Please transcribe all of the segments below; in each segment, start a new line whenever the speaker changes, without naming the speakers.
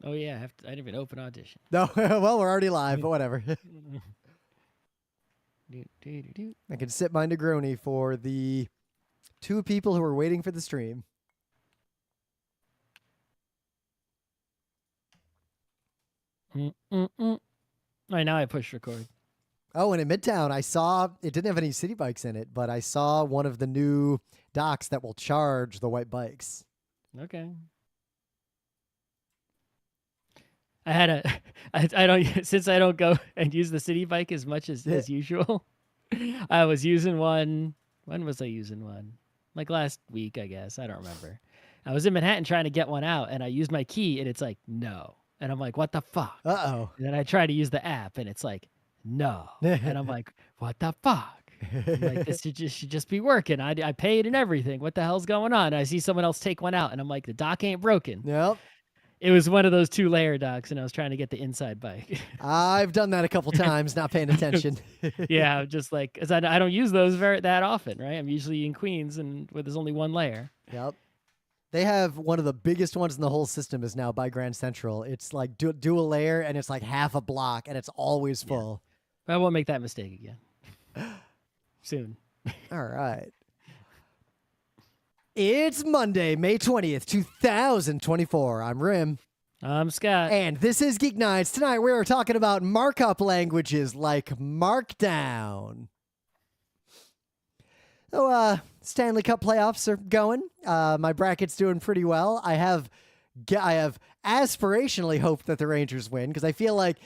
Oh yeah, I didn't even open Audition.
No, well, we're already live, but whatever. I can sit my Negroni for the 2 people who are waiting for the stream.
All right, now I push record.
Oh, and in Midtown, I saw it didn't have any city bikes in it, but I saw one of the new docks that will charge the white bikes.
Okay. I don't since I don't go and use the city bike as much as usual. I was using one. When was I using one? Like last week, I guess. I don't remember. I was in Manhattan trying to get one out, and I used my key, and it's like no, and I'm like, what the fuck?
Uh-oh.
And then I try to use the app, and it's like no, and I'm like, what the fuck? I'm like, this should just be working. I paid and everything. What the hell's going on? And I see someone else take one out, and I'm like, the dock ain't broken.
Yep.
It was one of those 2-layer docks, and I was trying to get the inside bike.
I've done that a couple times, not paying attention.
Yeah, just like, because I don't use those that often, right? I'm usually in Queens, and where there's only 1 layer.
Yep. They have one of the biggest ones in the whole system is now by Grand Central. It's like dual layer, and it's like half a block, and it's always full.
Yeah. I won't make that mistake again. Soon.
All right. It's Monday, May 20th, 2024. I'm Rim.
I'm Scott.
And this is Geek Nights. Tonight we are talking about markup languages like Markdown. So, Stanley Cup playoffs are going. My bracket's doing pretty well. I have aspirationally hoped that the Rangers win because I feel like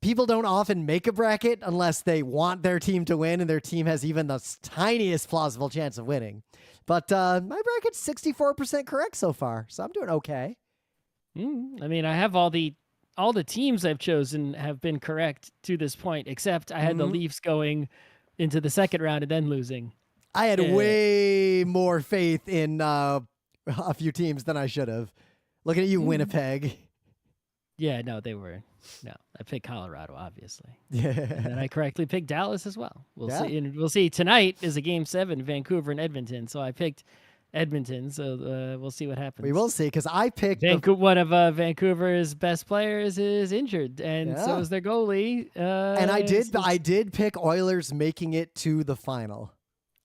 people don't often make a bracket unless they want their team to win and their team has even the tiniest plausible chance of winning. But my bracket's 64% correct so far, so I'm doing okay.
I mean, I have all the teams I've chosen have been correct to this point, except I had the Leafs going into the second round and then losing.
I had way more faith in a few teams than I should have. Looking at you, Winnipeg.
Yeah, no, I picked Colorado, obviously.
Yeah.
And then I correctly picked Dallas as well. We'll see. And we'll see. Tonight is a Game 7, Vancouver and Edmonton. So I picked Edmonton. So we'll see what happens.
We will see, because I picked
one of Vancouver's best players is injured, and so is their goalie.
And I did pick Oilers making it to the final.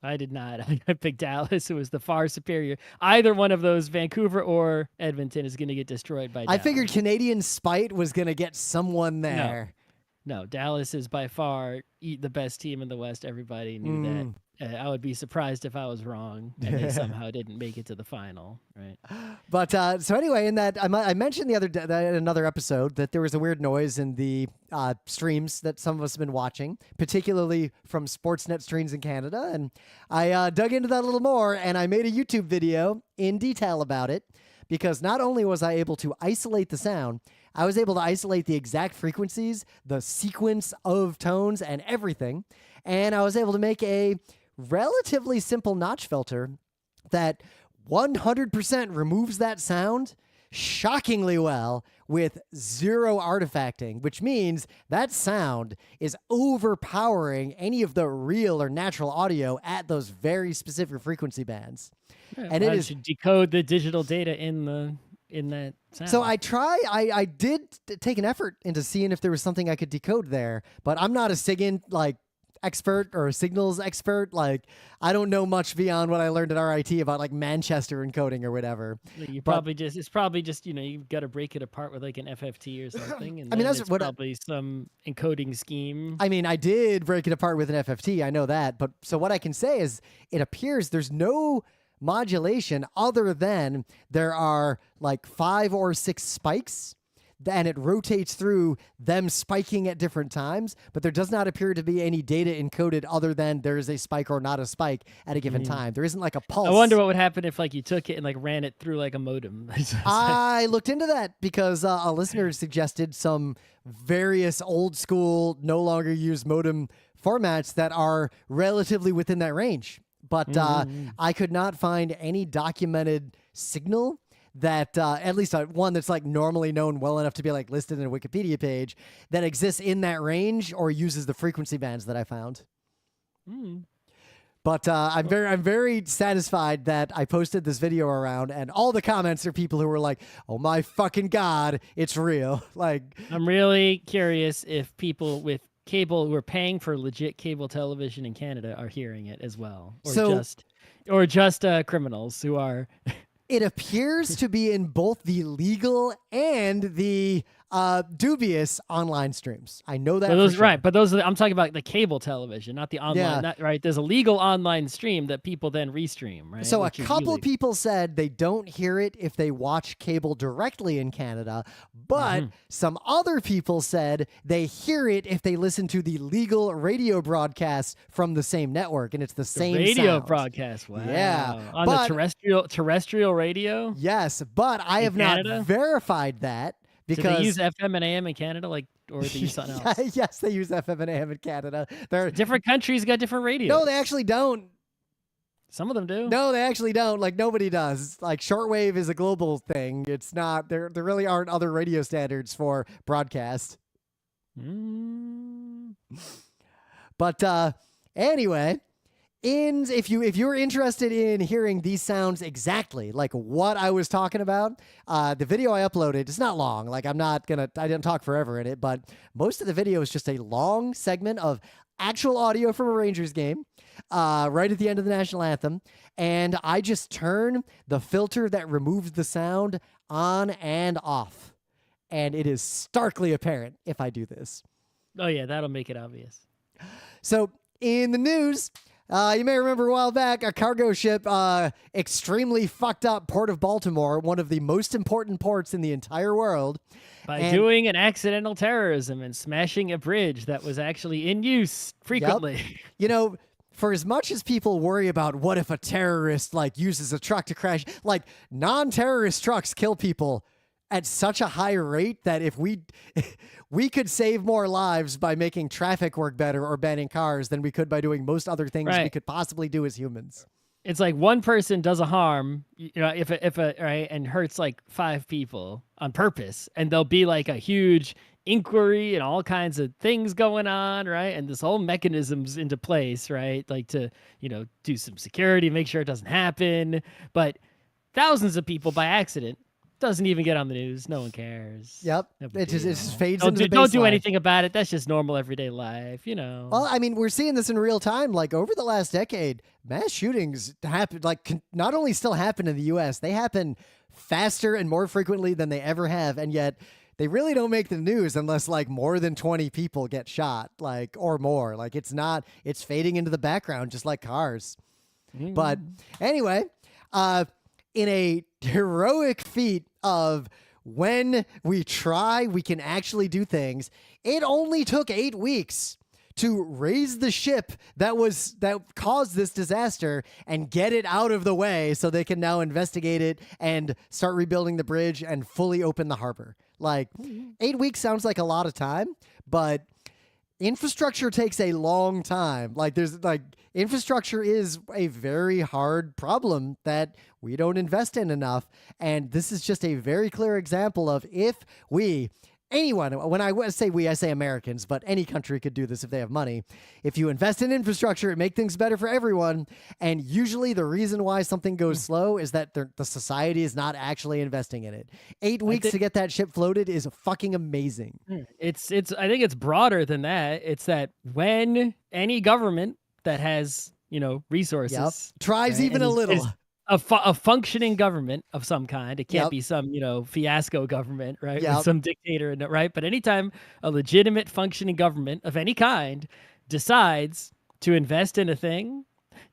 I did not. I picked Dallas, who was the far superior. Either one of those, Vancouver or Edmonton, is going to get destroyed by Dallas.
I figured Canadian spite was going to get someone there.
No, Dallas is by far the best team in the West. Everybody knew that. I would be surprised if I was wrong and they somehow didn't make it to the final, right?
But so anyway, in that I mentioned the other day, in another episode, that there was a weird noise in the streams that some of us have been watching, particularly from Sportsnet streams in Canada. And I dug into that a little more, and I made a YouTube video in detail about it, because not only was I able to isolate the sound, I was able to isolate the exact frequencies, the sequence of tones, and everything. And I was able to make a relatively simple notch filter that 100% removes that sound shockingly well with 0 artifacting, which means that sound is overpowering any of the real or natural audio at those very specific frequency bands.
Yeah, and it is to decode the digital data in that sound.
So I did take an effort into seeing if there was something I could decode there, but I'm not a SIGINT expert or a signals expert. I don't know much beyond what I learned at RIT about Manchester encoding or whatever.
It's probably just you've got to break it apart with an FFT or something. And that's probably some encoding scheme.
I mean, I did break it apart with an FFT. I know that. But so what I can say is it appears there's no modulation other than there are 5 or 6 spikes, and it rotates through them spiking at different times, but there does not appear to be any data encoded other than there is a spike or not a spike at a given time. There isn't a pulse.
I wonder what would happen if you took it and ran it through a modem.
I looked into that because a listener suggested some various old school, no longer used modem formats that are relatively within that range. But I could not find any documented signal that at least one that's normally known well enough to be listed in a Wikipedia page that exists in that range or uses the frequency bands that I found. But I'm very satisfied that I posted this video around, and all the comments are people who were like, "Oh my fucking god, it's real!" Like,
I'm really curious if people with cable who are paying for legit cable television in Canada are hearing it as well, or just criminals who are.
It appears to be in both the legal and the dubious online streams. I know that.
Those
for sure.
right, but those are I'm talking about the cable television, not the online.
Yeah.
Not, right, there's a legal online stream that people then restream. Right.
So a couple people said they don't hear it if they watch cable directly in Canada, but some other people said they hear it if they listen to the legal radio broadcasts from the same network, and it's the same
radio
sound.
broadcast. Wow.
Yeah,
on the terrestrial radio.
Yes, but I have
Canada?
not verified that.
Do
Because
they use FM and AM in Canada, or do they use something else?
Yes, they use FM and AM in Canada. They're
Different countries got different radios.
No, they actually don't.
Some of them do.
No, they actually don't. Like, nobody does. Like, shortwave is a global thing. It's not. There really aren't other radio standards for broadcast. But anyway. If you're interested in hearing these sounds exactly like what I was talking about, the video I uploaded, it's not long. Like, I didn't talk forever in it, but most of the video is just a long segment of actual audio from a Rangers game, right at the end of the national anthem. And I just turn the filter that removes the sound on and off. And it is starkly apparent if I do this.
Oh yeah, that'll make it obvious.
So in the news, you may remember a while back, a cargo ship extremely fucked up Port of Baltimore, one of the most important ports in the entire world.
By doing an accidental terrorism and smashing a bridge that was actually in use frequently.
Yep. You know, for as much as people worry about what if a terrorist uses a truck to crash, non-terrorist trucks kill people at such a high rate that if we could save more lives by making traffic work better or banning cars than we could by doing most other things we could possibly do as humans.
It's like one person does a harm, and hurts like 5 people on purpose, and there'll be like a huge inquiry and all kinds of things going on, right? And this whole mechanism's into place, right? Like to, do some security, make sure it doesn't happen. But thousands of people by accident doesn't even get on the news. No one cares.
Yep. It just fades into the baseline.
Don't do anything about it. That's just normal everyday life,
Well, I mean, we're seeing this in real time. Like, over the last decade, mass shootings happen, not only still happen in the U.S., they happen faster and more frequently than they ever have. And yet they really don't make the news unless more than 20 people get shot, or more. It's fading into the background just like cars. But anyway, in a heroic feat of when we try, we can actually do things, it only took 8 weeks to raise the ship that caused this disaster and get it out of the way so they can now investigate it and start rebuilding the bridge and fully open the harbor. 8 weeks sounds like a lot of time, but infrastructure takes a long time. Infrastructure is a very hard problem that we don't invest in enough. And this is just a very clear example of anyone, when I say we, I say Americans, but any country could do this if they have money. If you invest in infrastructure, it makes things better for everyone. And usually the reason why something goes slow is that the society is not actually investing in it. 8 weeks to get that ship floated is fucking amazing.
I think it's broader than that. It's that when any government that has, resources
tries even a little.
A functioning government of some kind. It can't be some, fiasco government, right? With some dictator in it, right? But anytime a legitimate functioning government of any kind decides to invest in a thing,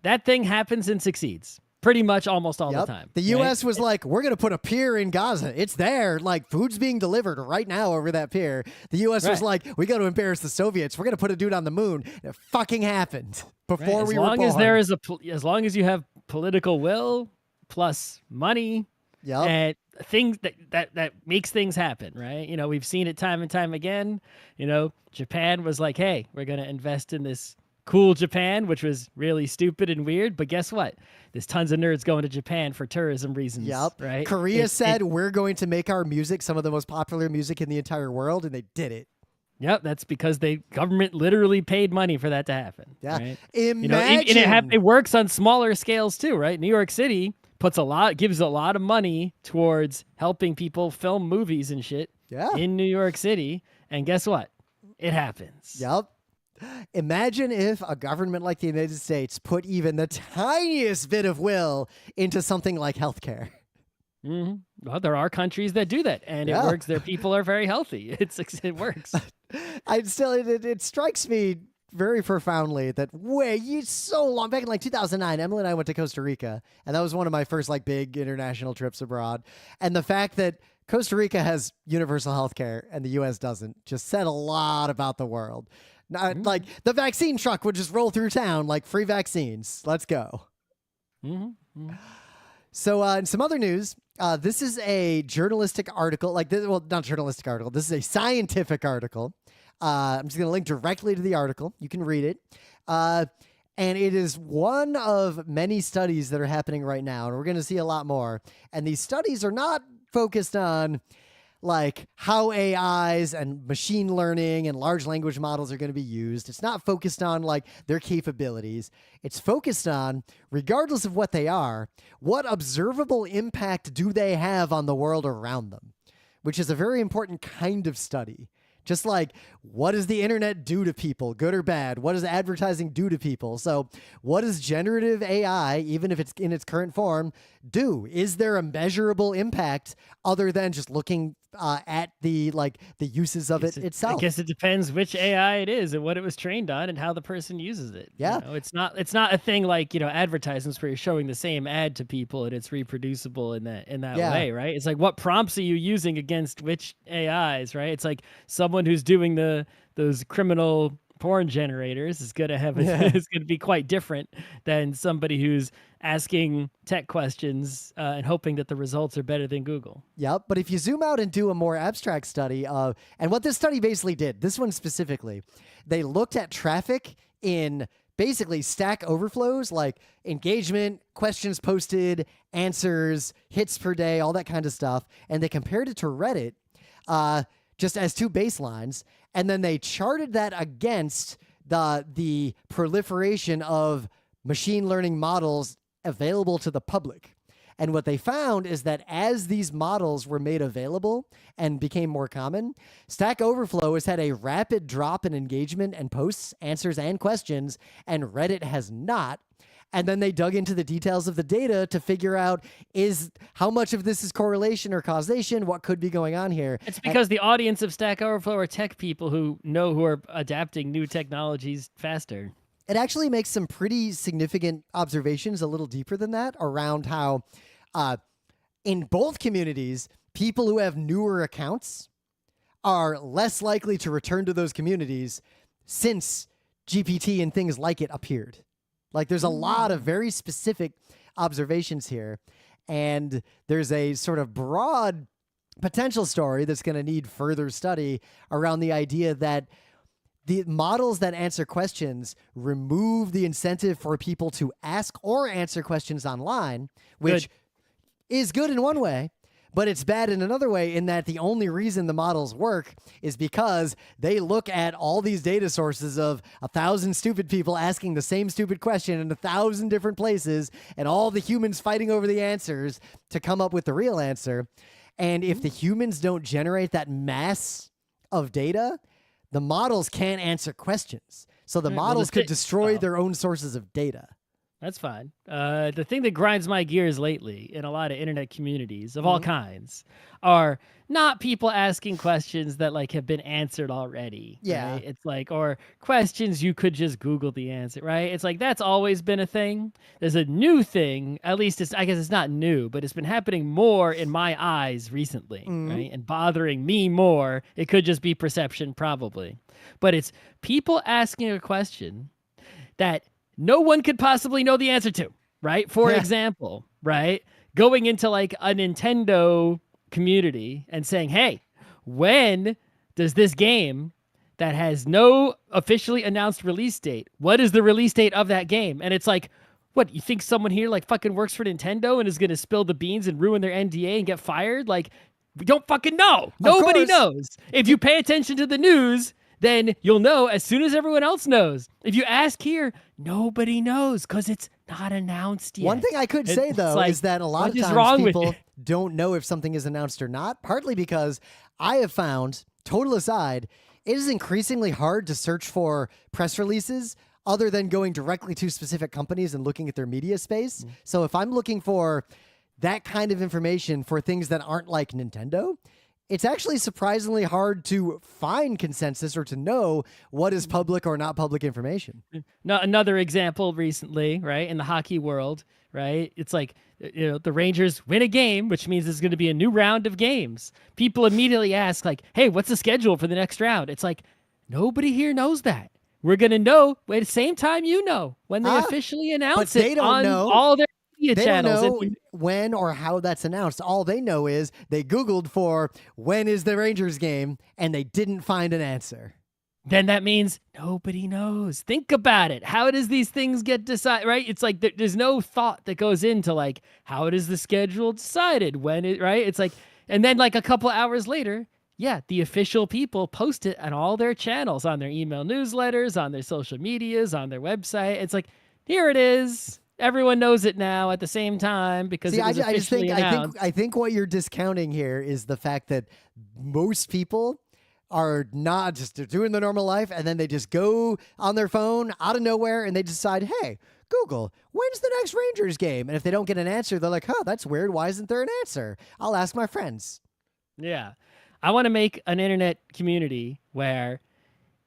that thing happens and succeeds. Pretty much almost all the time.
The U.S. was like, we're going to put a pier in Gaza. It's there. Food's being delivered right now over that pier. The U.S. was like, we got to embarrass the Soviets. We're going to put a dude on the moon. It fucking happened before we were born.
As long as you have political will plus money and things that makes things happen, right? We've seen it time and time again. Japan was like, hey, we're going to invest in this cool Japan, which was really stupid and weird. But guess what? There's tons of nerds going to Japan for tourism reasons. Right?
Korea said, we're going to make our music some of the most popular music in the entire world, and they did it.
Yep, that's because the government literally paid money for that to happen.
Yeah.
Right?
Imagine.
And it works on smaller scales too, right? New York City gives a lot of money towards helping people film movies and shit in New York City. And guess what? It happens.
Yep. Imagine if a government like the United States put even the tiniest bit of will into something like healthcare.
Mm-hmm. Well, there are countries that do that, and it works. Their people are very healthy. It works.
It strikes me very profoundly that so long back in like 2009, Emily and I went to Costa Rica, and that was one of my first like big international trips abroad. And the fact that Costa Rica has universal health care and the U.S. doesn't just said a lot about the world. Like the vaccine truck would just roll through town like free vaccines. Let's go.
Mm-hmm.
So in some other news, this is a journalistic article. Not journalistic article. This is a scientific article. I'm just going to link directly to the article. You can read it. And it is one of many studies that are happening right now, and we're going to see a lot more. And these studies are not focused on like how AIs and machine learning and large language models are going to be used. It's not focused on like their capabilities. It's focused on, regardless of what they are, what observable impact do they have on the world around them, which is a very important kind of study. Just like, what does the internet do to people, good or bad? What does advertising do to people? So what does generative AI, even if it's in its current form, do? Is there a measurable impact other than just looking at the uses of it itself?
I guess it depends which AI it is and what it was trained on and how the person uses it.
Yeah.
It's not a thing like, advertisements where you're showing the same ad to people and it's reproducible in that way, right? It's like, what prompts are you using against which AIs, right? It's like someone who's doing those criminal porn generators is going to be quite different than somebody who's asking tech questions and hoping that the results are better than Google.
Yep. But if you zoom out and do a more abstract study of, and what this study basically did, this one specifically, they looked at traffic in basically Stack Overflows, like engagement, questions posted, answers, hits per day, all that kind of stuff. And they compared it to Reddit just as two baselines. And then they charted that against the proliferation of machine learning models available to the public. And what they found is that as these models were made available and became more common, Stack Overflow has had a rapid drop in engagement and posts, answers, and questions, and Reddit has not. And then they dug into the details of the data to figure out how much of this is correlation or causation, what could be going on here.
It's because the audience of Stack Overflow are tech people who are adapting new technologies faster.
It actually makes some pretty significant observations a little deeper than that around how in both communities, people who have newer accounts are less likely to return to those communities since GPT and things like it appeared. Like there's a lot of very specific observations here, and there's a sort of broad potential story that's going to need further study around the idea that the models that answer questions remove the incentive for people to ask or answer questions online, which is good in one way, but it's bad in another way in that the only reason the models work is because they look at all these data sources of 1,000 stupid people asking the same stupid question in 1,000 different places and all the humans fighting over the answers to come up with the real answer. And if the humans don't generate that mass of data, the models can't answer questions. So the models could destroy their own sources of data.
That's fine. The thing that grinds my gears lately in a lot of internet communities of all kinds are not people asking questions that like have been answered already.
Yeah.
Right? It's like, or questions you could just Google the answer, right? It's like, that's always been a thing. There's a new thing, at least I guess it's not new, but it's been happening more in my eyes recently, right? And bothering me more. It could just be perception probably, but it's people asking a question that no one could possibly know the answer to, right? For example, right? Going into like a Nintendo community and saying, hey, when does this game that has no officially announced release date, what is the release date of that game? And it's like, what, you think someone here like fucking works for Nintendo and is going to spill the beans and ruin their NDA and get fired? Like, we don't fucking know. Nobody knows. If you pay attention to the news, then you'll know as soon as everyone else knows. If you ask here, nobody knows because it's not announced yet.
One thing I could say, though,
like,
is that a lot of
what is
times
wrong with
people
you?
don't know if something is announced or not, partly because I have found, total aside, it is increasingly hard to search for press releases other than going directly to specific companies and looking at their media space. So if I'm looking for that kind of information for things that aren't like Nintendo, it's actually surprisingly hard to find consensus or to know what is public or not public information.
Another example recently, right, in the hockey world, right? It's like, the Rangers win a game, which means there's going to be a new round of games. People immediately ask, like, hey, what's the schedule for the next round? It's like, nobody here knows that. We're going to know at the same time when they officially announce
they
it
don't
on
know.
all their media
They
channels.
don't know when or how that's announced. All they know is they Googled for when is the Rangers game, and they didn't find an answer.
Then that means nobody knows. Think about it. How does these things get decided, right? It's like there's no thought that goes into like, how does the schedule decided? Right? It's like, and then like a couple hours later, the official people post it on all their channels, on their email newsletters, on their social medias, on their website. It's like, here it is. Everyone knows it now at the same time because it was officially announced.
I think what you're discounting here is the fact that most people are not just doing their normal life, and then they just go on their phone out of nowhere and they decide, hey, Google, when's the next Rangers game? And if they don't get an answer, they're like, that's weird. Why isn't there an answer? I'll ask my friends.
Yeah. I want to make an internet community where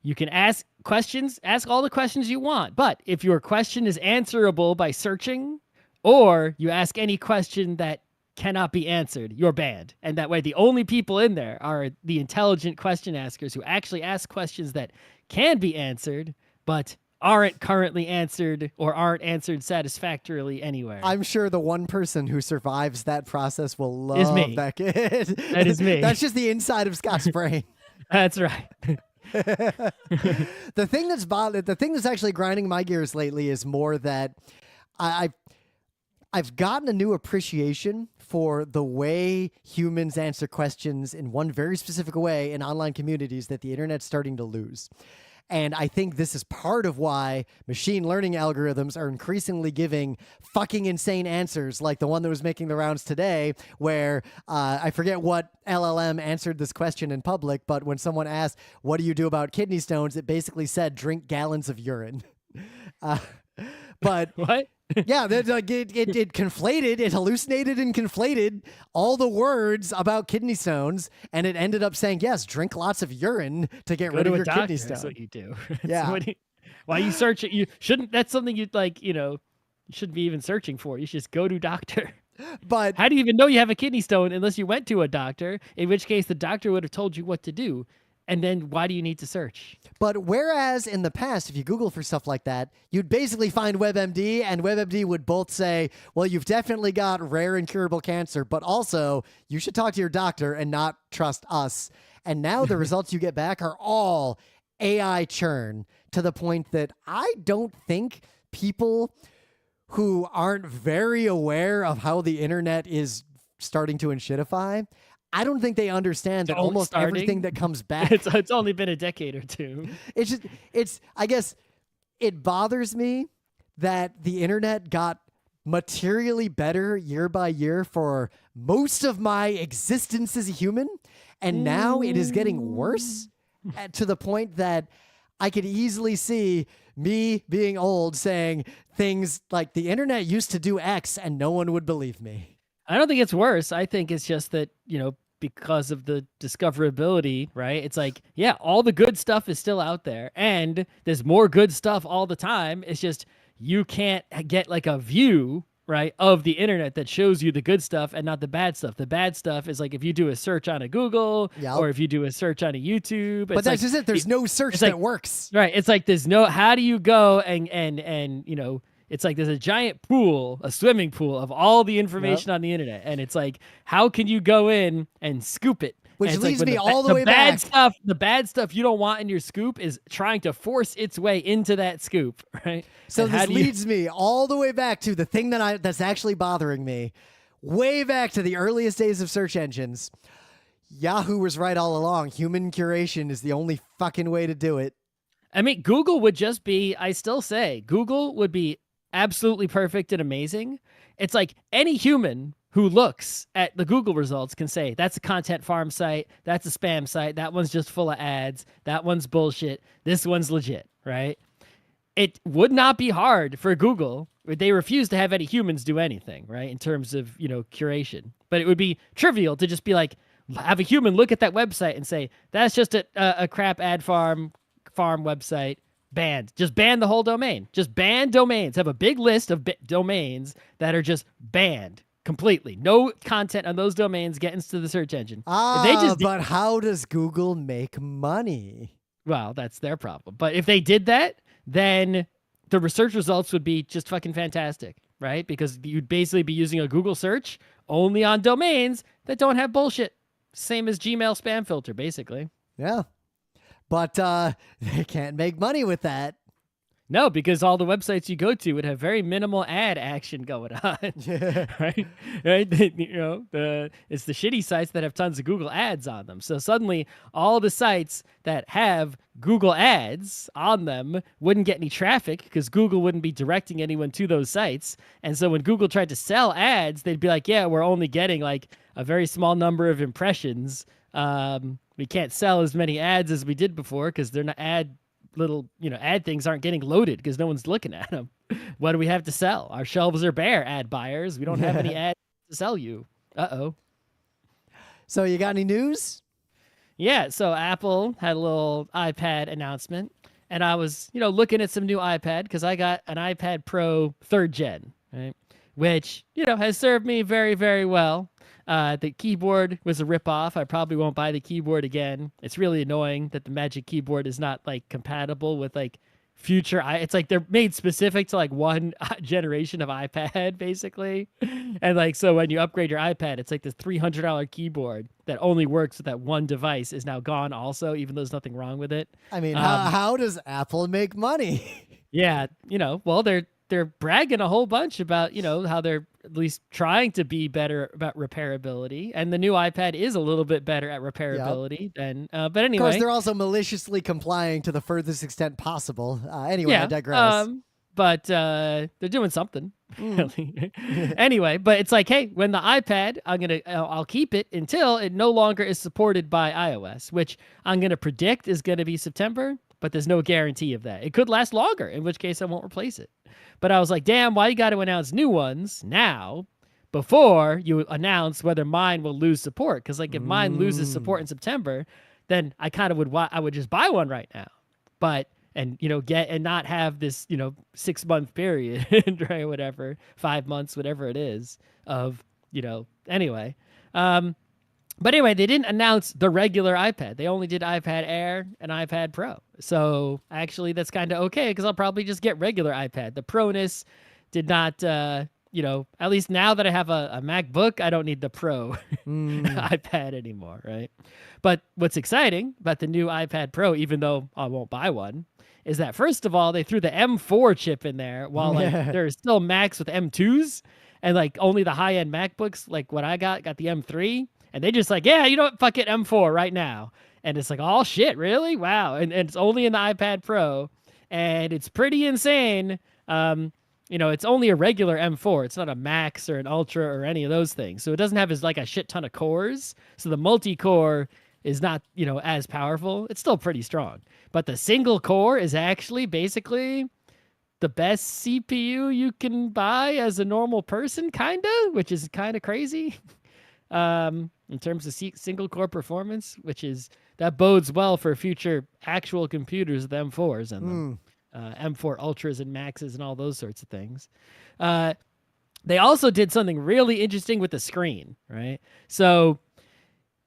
you can ask questions, ask all the questions you want. But if your question is answerable by searching, or you ask any question that cannot be answered, you're banned. And that way, the only people in there are the intelligent question askers who actually ask questions that can be answered, but aren't currently answered or aren't answered satisfactorily anywhere.
I'm sure the one person who survives that process will love
Is me.
that kid.
That is me.
That's just the inside of Scott's brain.
That's right.
The thing that's actually grinding my gears lately is more that I've gotten a new appreciation for the way humans answer questions in one very specific way in online communities that the internet's starting to lose. And I think this is part of why machine learning algorithms are increasingly giving fucking insane answers, like the one that was making the rounds today, where I forget what LLM answered this question in public, but when someone asked, what do you do about kidney stones? It basically said, drink gallons of urine. But
what?
Yeah, it conflated, it hallucinated and conflated all the words about kidney stones, and it ended up saying, yes, drink lots of urine to get rid of your kidney stone.
That's what you do.
Yeah.
Why you search it? You shouldn't. That's something you'd like. You shouldn't be even searching for. You should just go to doctor.
But
how do you even know you have a kidney stone unless you went to a doctor? In which case, the doctor would have told you what to do. And then why do you need to search?
But whereas in the past, if you Google for stuff like that, you'd basically find WebMD, and WebMD would both say, well, you've definitely got rare incurable cancer, but also you should talk to your doctor and not trust us. And now the results you get back are all AI churn, to the point that I don't think people who aren't very aware of how the internet is starting to inshitify, I don't think they understand that almost everything that comes back.
It's only been a decade or two.
I guess it bothers me that the internet got materially better year by year for most of my existence as a human. And now it is getting worse to the point that I could easily see me being old saying things like the internet used to do X and no one would believe me.
I don't think it's worse. I think it's just that, because of the discoverability, right? It's like, yeah, all the good stuff is still out there and there's more good stuff all the time. It's just, you can't get like a view, right, of the internet that shows you the good stuff and not the bad stuff. The bad stuff is like if you do a search on a Google or if you do a search on a YouTube.
But that's just it. There's no search that works.
Right. It's like how do you go and it's like there's a giant pool, a swimming pool of all the information on the internet. And it's like, how can you go in and scoop it?
Which leads me all the way
back.
back.
The bad stuff you don't want in your scoop is trying to force its way into that scoop, right?
So this leads me all the way back to the thing that's actually bothering me, way back to the earliest days of search engines. Yahoo was right all along. Human curation is the only fucking way to do it.
I mean, Google would just be, I still say, Google would be absolutely perfect and amazing. It's like any human who looks at the Google results can say, that's a content farm site, that's a spam site, that one's just full of ads, that one's bullshit, this one's legit, right? It would not be hard for Google. They refuse to have any humans do anything, right, in terms of, curation. But it would be trivial to just be like, have a human look at that website and say, that's just a crap ad farm website, banned. Just ban the whole domain. Just ban domains. Have a big list of domains that are just banned completely. No content on those domains get into the search engine.
But how does Google make money?
Well, that's their problem. But if they did that, then the research results would be just fucking fantastic, right? Because you'd basically be using a Google search only on domains that don't have bullshit. Same as Gmail spam filter, basically.
Yeah. But they can't make money with that.
No, because all the websites you go to would have very minimal ad action going on, right? It's the shitty sites that have tons of Google ads on them. So suddenly, all the sites that have Google ads on them wouldn't get any traffic because Google wouldn't be directing anyone to those sites. And so when Google tried to sell ads, they'd be like, "Yeah, we're only getting like a very small number of impressions. We can't sell as many ads as we did before because they're not ad things aren't getting loaded because no one's looking at them. What do we have to sell? Our shelves are bare, ad buyers. We don't have any ads to sell you. Uh-oh."
So you got any news?
Yeah, so Apple had a little iPad announcement, and I was, looking at some new iPad because I got an iPad Pro 3rd gen, right? Which, has served me very, very well. The keyboard was a ripoff. I probably won't buy the keyboard again. It's really annoying that the Magic Keyboard is not compatible with future. It's they're made specific to one generation of iPad basically, and so when you upgrade your iPad, it's this $300 keyboard that only works with that one device is now gone also, even though there's nothing wrong with it.
I mean, how does Apple make money?
Yeah, well, they're bragging a whole bunch about, how they're at least trying to be better about repairability. And the new iPad is a little bit better at repairability than, but anyway.
Of course, they're also maliciously complying to the furthest extent possible. Anyway, I digress.
But they're doing something. Anyway, but it's hey, when the iPad, I'll keep it until it no longer is supported by iOS, which I'm going to predict is going to be September. But there's no guarantee of that. It could last longer, in which case I won't replace it. But I was like, damn, why you got to announce new ones now before you announce whether mine will lose support? Because if mine loses support in September, then I kind of would just buy one right now. But get and not have this 6-month period, right? Whatever, 5 months, whatever it is of anyway. But anyway, they didn't announce the regular iPad. They only did iPad Air and iPad Pro. So actually, that's kind of okay because I'll probably just get regular iPad. The Proness did not, at least now that I have a MacBook, I don't need the Pro iPad anymore, right? But what's exciting about the new iPad Pro, even though I won't buy one, is that first of all, they threw the M4 chip in there while there are still Macs with M2s and only the high-end MacBooks, what I got the M3. And they just yeah, fuck it, M4 right now. And it's oh, shit, really? Wow. And it's only in the iPad Pro. And it's pretty insane. It's only a regular M4. It's not a Max or an Ultra or any of those things. So it doesn't have a shit ton of cores. So the multi-core is not, as powerful. It's still pretty strong. But the single core is actually basically the best CPU you can buy as a normal person, kind of, which is kind of crazy. In terms of single core performance, that bodes well for future actual computers with M4s and them. M4 Ultras and Maxes and all those sorts of things. They also did something really interesting with the screen, right? So,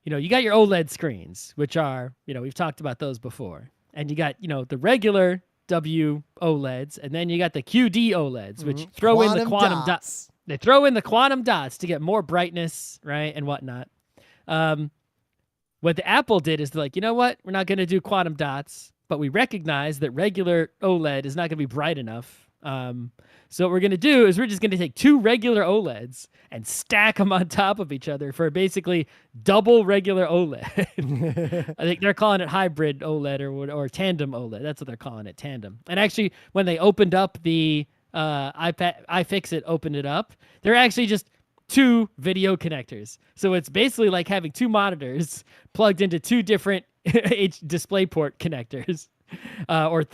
you got your OLED screens, which are, we've talked about those before. And you got, the regular W OLEDs, and then you got the QD OLEDs, which throw in the quantum dots. They throw in the quantum dots to get more brightness, right, and whatnot. What the Apple did is they're you know what? We're not going to do quantum dots, but we recognize that regular OLED is not going to be bright enough So what we're going to do is we're just going to take two regular OLEDs and stack them on top of each other for basically double regular OLED. I think they're calling it hybrid OLED or tandem OLED. That's what they're calling it, tandem. And actually, when they opened up the iFixit opened it up, they're actually just two video connectors. So it's basically like having two monitors plugged into two different DisplayPort connectors. Or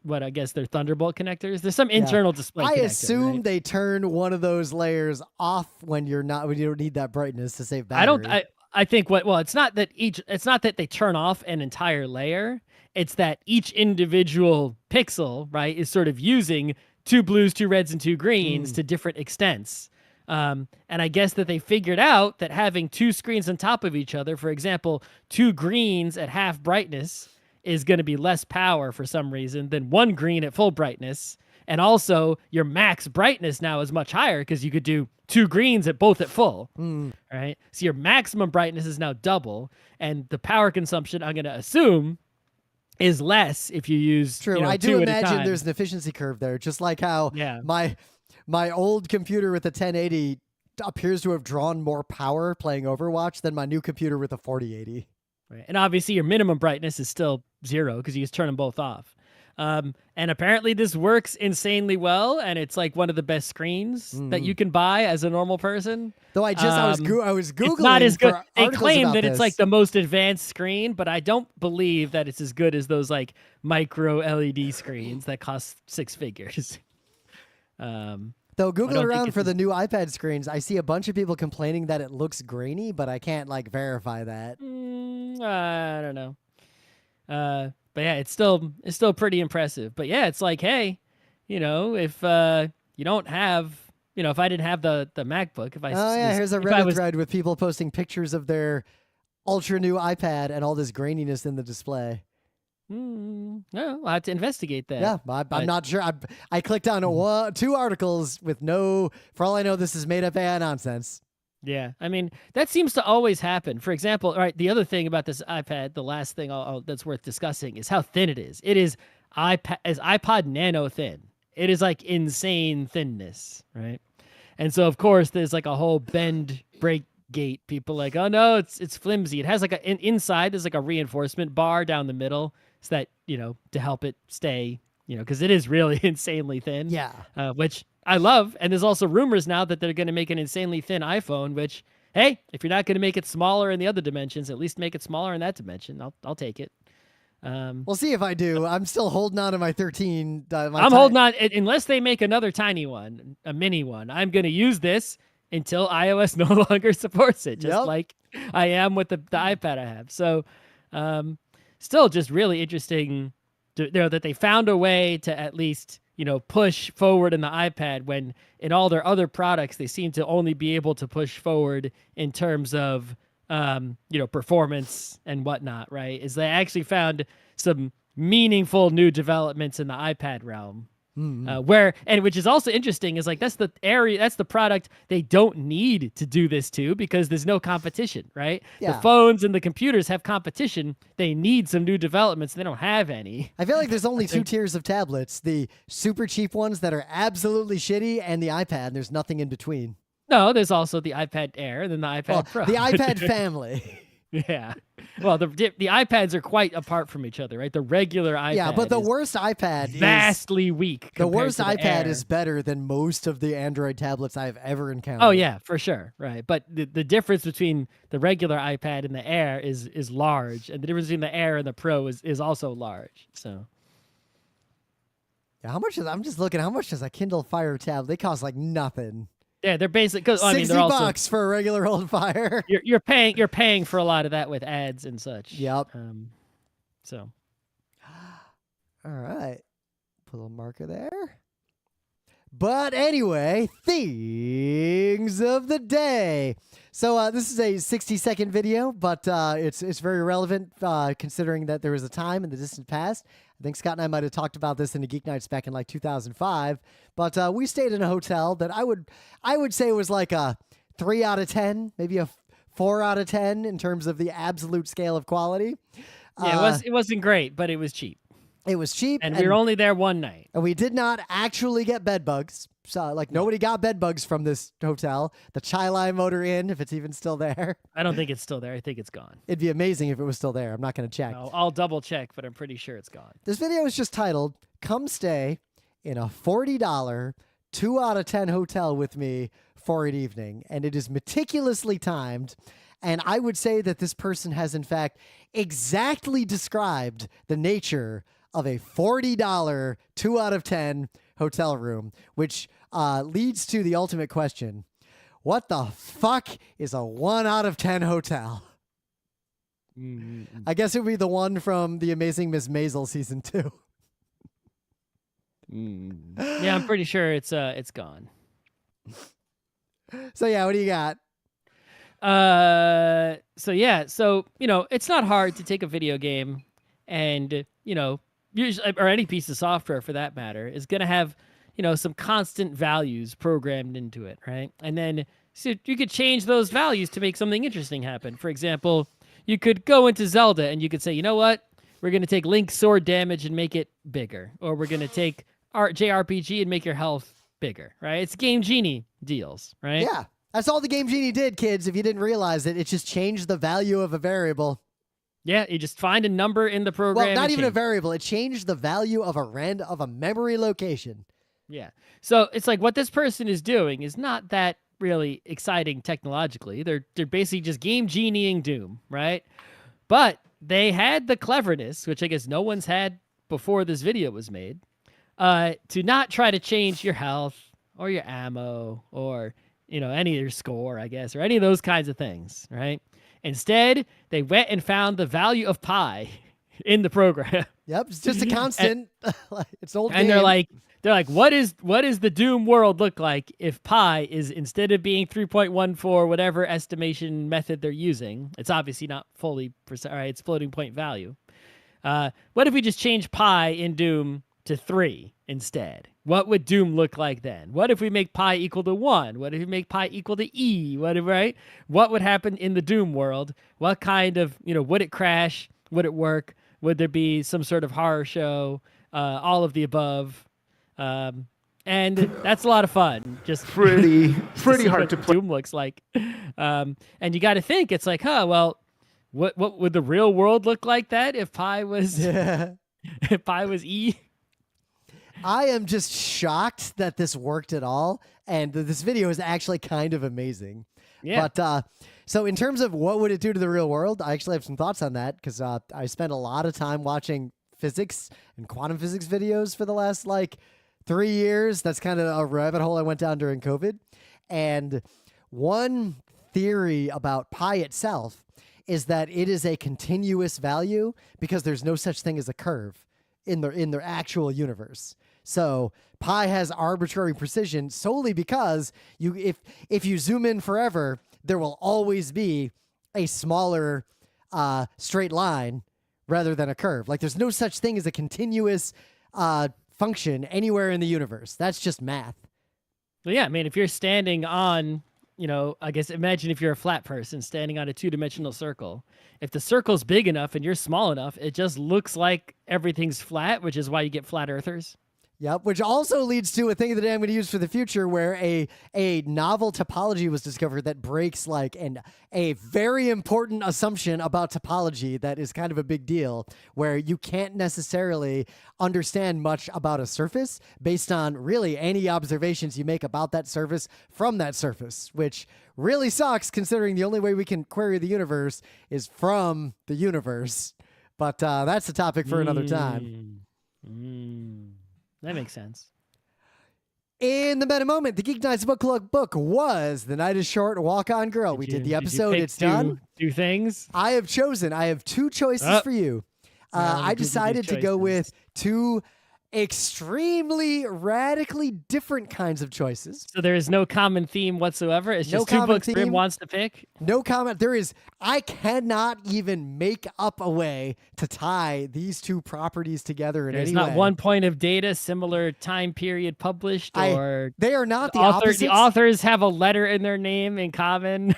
what I guess they're Thunderbolt connectors. There's some internal display.
I
connector,
assume
right?
they turn one of those layers off when you don't need that brightness to save battery.
I think it's not that they turn off an entire layer. It's that each individual pixel, right, is sort of using two blues, two reds, and two greens to different extents. And I guess that they figured out that having two screens on top of each other, for example, two greens at half brightness, is going to be less power for some reason than one green at full brightness. And also your max brightness now is much higher because you could do two greens at both at full, right? So your maximum brightness is now double, and the power consumption, I'm going to assume, is less if you use
True. I do imagine there's an efficiency curve there, just like how my old computer with a 1080 appears to have drawn more power playing Overwatch than my new computer with a 4080.
Right. And obviously your minimum brightness is still 0 because you just turn them both off. And apparently this works insanely well, and it's like one of the best screens that you can buy as a normal person.
Though I was Googling.
It's not as good. They claim that
this.
It's like the most advanced screen, but I don't believe that it's as good as those like micro LED screens that cost six figures.
Though Googling around for the new iPad screens, I see a bunch of people complaining that it looks grainy, but I can't like verify that.
I don't know. But yeah, it's still pretty impressive. But yeah, it's like, hey, if you don't have, if I didn't have the MacBook,
here's a Reddit thread with people posting pictures of their ultra new iPad and all this graininess in the display.
No, I'll have to investigate that.
Yeah, I'm not sure. I clicked on two articles with for all I know, this is made up AI nonsense.
Yeah, I mean, that seems to always happen. For example, all right, the other thing about this iPad, the last thing that's worth discussing is how thin it is. It is iPod Nano thin. It is like insane thinness, right? And so, of course, there's like a whole bend break gate. People like, oh no, it's flimsy. It has like inside, there's like a reinforcement bar down the middle, so that, to help it stay, because it is really insanely thin.
Yeah.
Which I love. And there's also rumors now that they're going to make an insanely thin iPhone, which, hey, if you're not going to make it smaller in the other dimensions, at least make it smaller in that dimension. I'll take it.
We'll see if I do. I'm still holding on to my 13.
I'm holding on unless they make another tiny one, a mini one. I'm going to use this until iOS no longer supports it, just like I am with the iPad I have. So, still just really interesting that they found a way to at least, push forward in the iPad when in all their other products, they seem to only be able to push forward in terms of, performance and whatnot, right? Is they actually found some meaningful new developments in the iPad realm. Which is also interesting, is like that's the product they don't need to do this to because there's no competition, right?
Yeah.
The phones and the computers have competition. They need some new developments. They don't have any.
I feel like there's only two tiers of tablets: the super cheap ones that are absolutely shitty, and the iPad. There's nothing in between.
No, there's also the iPad Air and then the iPad Pro.
The iPad family.
Yeah. Well, the iPads are quite apart from each other, right? The regular iPad.
Yeah, but the worst iPad
vastly weak.
The worst iPad
Air.
is better than most of the Android tablets I've ever encountered.
Oh yeah, for sure, right? But the difference between the regular iPad and the Air is large, and the difference between the Air and the Pro is also large. So.
Yeah, I'm just looking. How much does a Kindle Fire tablet? They cost like nothing.
Yeah, they're basically because
$60 for a regular old Fire.
You're paying for a lot of that with ads and such.
Yep.
So.
All right, put a little marker there. But anyway, things of the day. So this is a 60-second video, but it's very relevant considering that there was a time in the distant past. I think Scott and I might have talked about this in the Geek Nights back in like 2005. But we stayed in a hotel that I would say was like a 3 out of 10, maybe a 4 out of 10 in terms of the absolute scale of quality.
Yeah, it wasn't great, but it was cheap.
It was cheap,
and we were only there one night.
And we did not actually get bed bugs. So, nobody got bed bugs from this hotel. The Chai Lai Motor Inn, if it's even still there.
I don't think it's still there. I think it's gone.
It'd be amazing if it was still there. I'm not going to check.
No, I'll double check, but I'm pretty sure it's gone.
This video is just titled, "Come Stay in a $40 2 out of 10 hotel with me for an evening." And it is meticulously timed. And I would say that this person has, in fact, exactly described the nature of a $40 2 out of 10 hotel room, which leads to the ultimate question. What the fuck is a 1 out of 10 hotel? I guess it would be the one from The Amazing Miss Maisel season 2.
Yeah, I'm pretty sure it's gone.
So yeah, what do you got?
So it's not hard to take a video game and, usually, or any piece of software for that matter, is going to have, some constant values programmed into it, right? And then so you could change those values to make something interesting happen. For example, you could go into Zelda and you could say, you know what? We're going to take Link's sword damage and make it bigger. Or we're going to take JRPG and make your health bigger, right? It's Game Genie deals, right?
Yeah. That's all the Game Genie did, kids. If you didn't realize it, it just changed the value of a variable.
Yeah, you just find a number in the program.
Well, not even a variable. It changed the value of a memory location.
Yeah. So it's like what this person is doing is not that really exciting technologically. They're basically just Game Genieing Doom, right? But they had the cleverness, which I guess no one's had before this video was made, to not try to change your health or your ammo or any of your score, I guess, or any of those kinds of things, right? Instead, they went and found the value of pi in the program.
Yep, it's just a constant. It's old.
And
game.
they're like, what is the Doom world look like if pi is, instead of being 3.14, whatever estimation method they're using, it's obviously not fully precise, right? It's floating point value. What if we just change pi in Doom to 3 instead? What would Doom look like then? What if we make pi equal to 1? What if we make pi equal to E? What would happen in the Doom world? What kind of, would it crash? Would it work? Would there be some sort of horror show? All of the above. And that's a lot of fun. Just
pretty hard to play.
Doom looks like. And you got to think, it's like, what would the real world look like that if pi was if pi was E?
I am just shocked that this worked at all, and this video is actually kind of amazing.
Yeah.
But so in terms of what would it do to the real world, I actually have some thoughts on that because I spent a lot of time watching physics and quantum physics videos for the last 3 years. That's kind of a rabbit hole I went down during COVID. And one theory about pi itself is that it is a continuous value because there's no such thing as a curve in the actual universe. So pi has arbitrary precision solely because if you zoom in forever, there will always be a smaller straight line rather than a curve. There's no such thing as a continuous function anywhere in the universe. That's just math.
Well, yeah, I mean, if you're standing on, I guess imagine if you're a flat person standing on a 2-dimensional circle. If the circle's big enough and you're small enough, it just looks like everything's flat, which is why you get flat earthers.
Yep, which also leads to a thing that I'm going to use for the future where a novel topology was discovered that breaks a very important assumption about topology that is kind of a big deal, where you can't necessarily understand much about a surface based on really any observations you make about that surface from that surface, which really sucks considering the only way we can query the universe is from the universe. But that's a topic for another time.
That makes sense.
In the meta moment, the GeekNights book club book was The Night is Short, Walk On Girl. We did the episode. It's done.
Do things.
I have 2 choices for you. I decided to go with 2 extremely radically different kinds of choices.
So there is no common theme whatsoever. It's
No
just two
common
books Grim
theme.
wants to pick.
No comment. I cannot even make up a way to tie these two properties together in
There's
any
not
way.
one point of data, similar time period published, or
They are not the
authors. The
opposites.
authors have a letter in their name in common.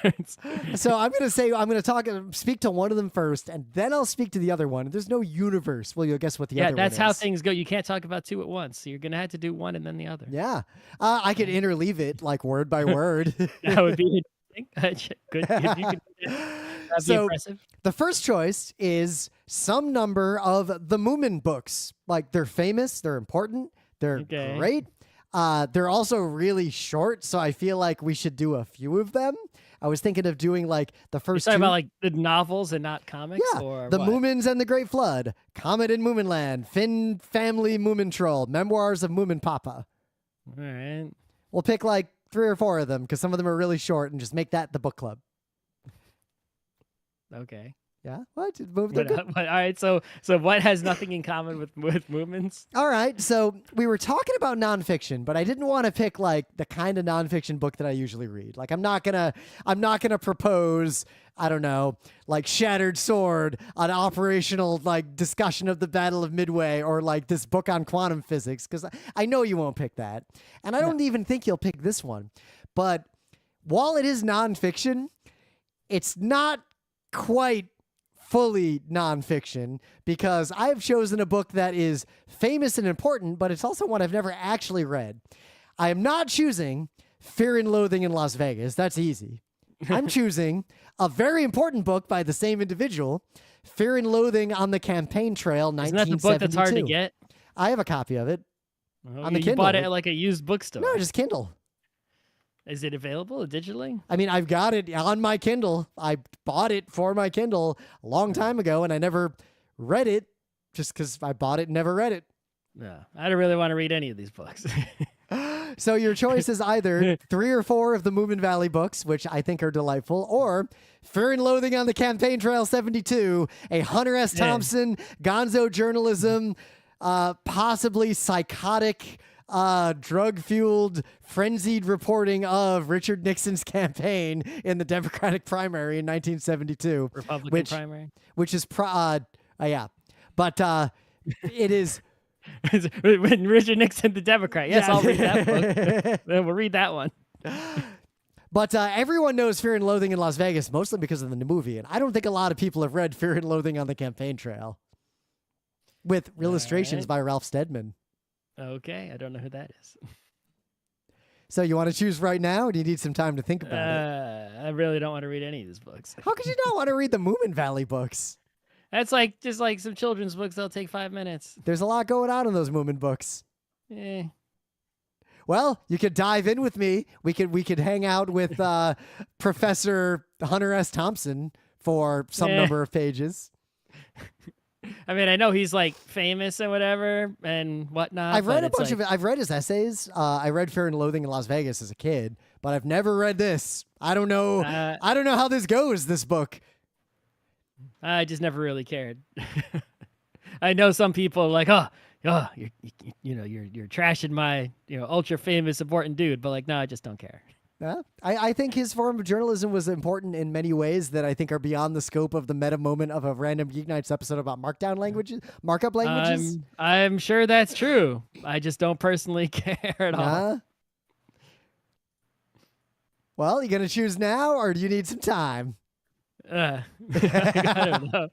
So I'm going to speak to one of them first, and then I'll speak to the other one. There's no universe. Well, you'll guess what the other one is.
That's how things go. You can't talk about two at once. So you're going to have to do one and then the other.
Yeah. I could interleave it like word by word.
That would be interesting. Good. If you could do that, that'd be impressive.
The first choice is some number of the Moomin books. Like, they're famous, they're important, they're great. They're also really short, so I feel like we should do a few of them. I was thinking of doing like the first
You're talking
two.
about like the novels and not comics?
Yeah,
or
The
what?
Moomins and the Great Flood, Comet in Moominland, Finn Family Moomin Troll, Memoirs of Moomin Papa.
All right.
We'll pick like 3 or 4 of them because some of them are really short, and just make that the book club.
Okay.
Yeah? What? They're
But,
good.
all right. So what has nothing in common with movements?
All right, so we were talking about nonfiction, but I didn't want to pick like the kind of nonfiction book that I usually read. Like, I'm not gonna propose, I don't know, like Shattered Sword, an operational like discussion of the Battle of Midway, or like this book on quantum physics, because I know you won't pick that, and I don't even think you'll pick this one. But while it is nonfiction, it's not quite fully nonfiction, because I have chosen a book that is famous and important, but it's also one I've never actually read. I am not choosing Fear and Loathing in Las Vegas. That's easy. I'm choosing a very important book by the same individual, Fear and Loathing on the Campaign Trail, 1972.
Isn't that the book that's hard to get?
I have a copy of it. On the
you
Kindle.
bought it at like a used bookstore.
No, just Kindle.
Is it available digitally?
I mean, I've got it on my Kindle. I bought it for my Kindle a long time ago, and I never read it just because I bought it and never read it.
No, I don't really want to read any of these books.
So your choice is either 3 or 4 of the Moomin Valley books, which I think are delightful, or Fear and Loathing on the Campaign Trail 72, a Hunter S. Thompson, gonzo journalism, possibly psychotic, drug-fueled, frenzied reporting of Richard Nixon's campaign in the Democratic primary in 1972.
Republican primary?
Which is, yeah. But it is...
When Richard Nixon, the Democrat. Yes,
Yeah.
I'll read that book. Then we'll read that one.
But everyone knows Fear and Loathing in Las Vegas, mostly because of the movie. And I don't think a lot of people have read Fear and Loathing on the Campaign Trail, with illustrations by Ralph Steadman.
Okay, I don't know who that is.
So you want to choose right now, or do you need some time to think about it?
I really don't want to read any of these books.
How could you not want to read the Moomin Valley books?
That's like just like some children's books that'll take 5 minutes.
There's a lot going on in those Moomin books.
Eh.
Well, you could dive in with me. We could hang out with Professor Hunter S. Thompson for some number of pages.
I mean, I know he's like famous and whatever and whatnot.
I've read a bunch of it. I've read his essays. I read Fear and Loathing in Las Vegas as a kid, but I've never read this. I don't know. I don't know how this goes. This book.
I just never really cared. I know some people are like, oh, you're trashing my ultra famous important dude, but like, no, I just don't care.
Yeah, I think his form of journalism was important in many ways that I think are beyond the scope of the meta moment of a random GeekNights episode about markup languages.
I'm sure that's true. I just don't personally care at all.
Well, you gonna choose now, or do you need some time?
I don't know.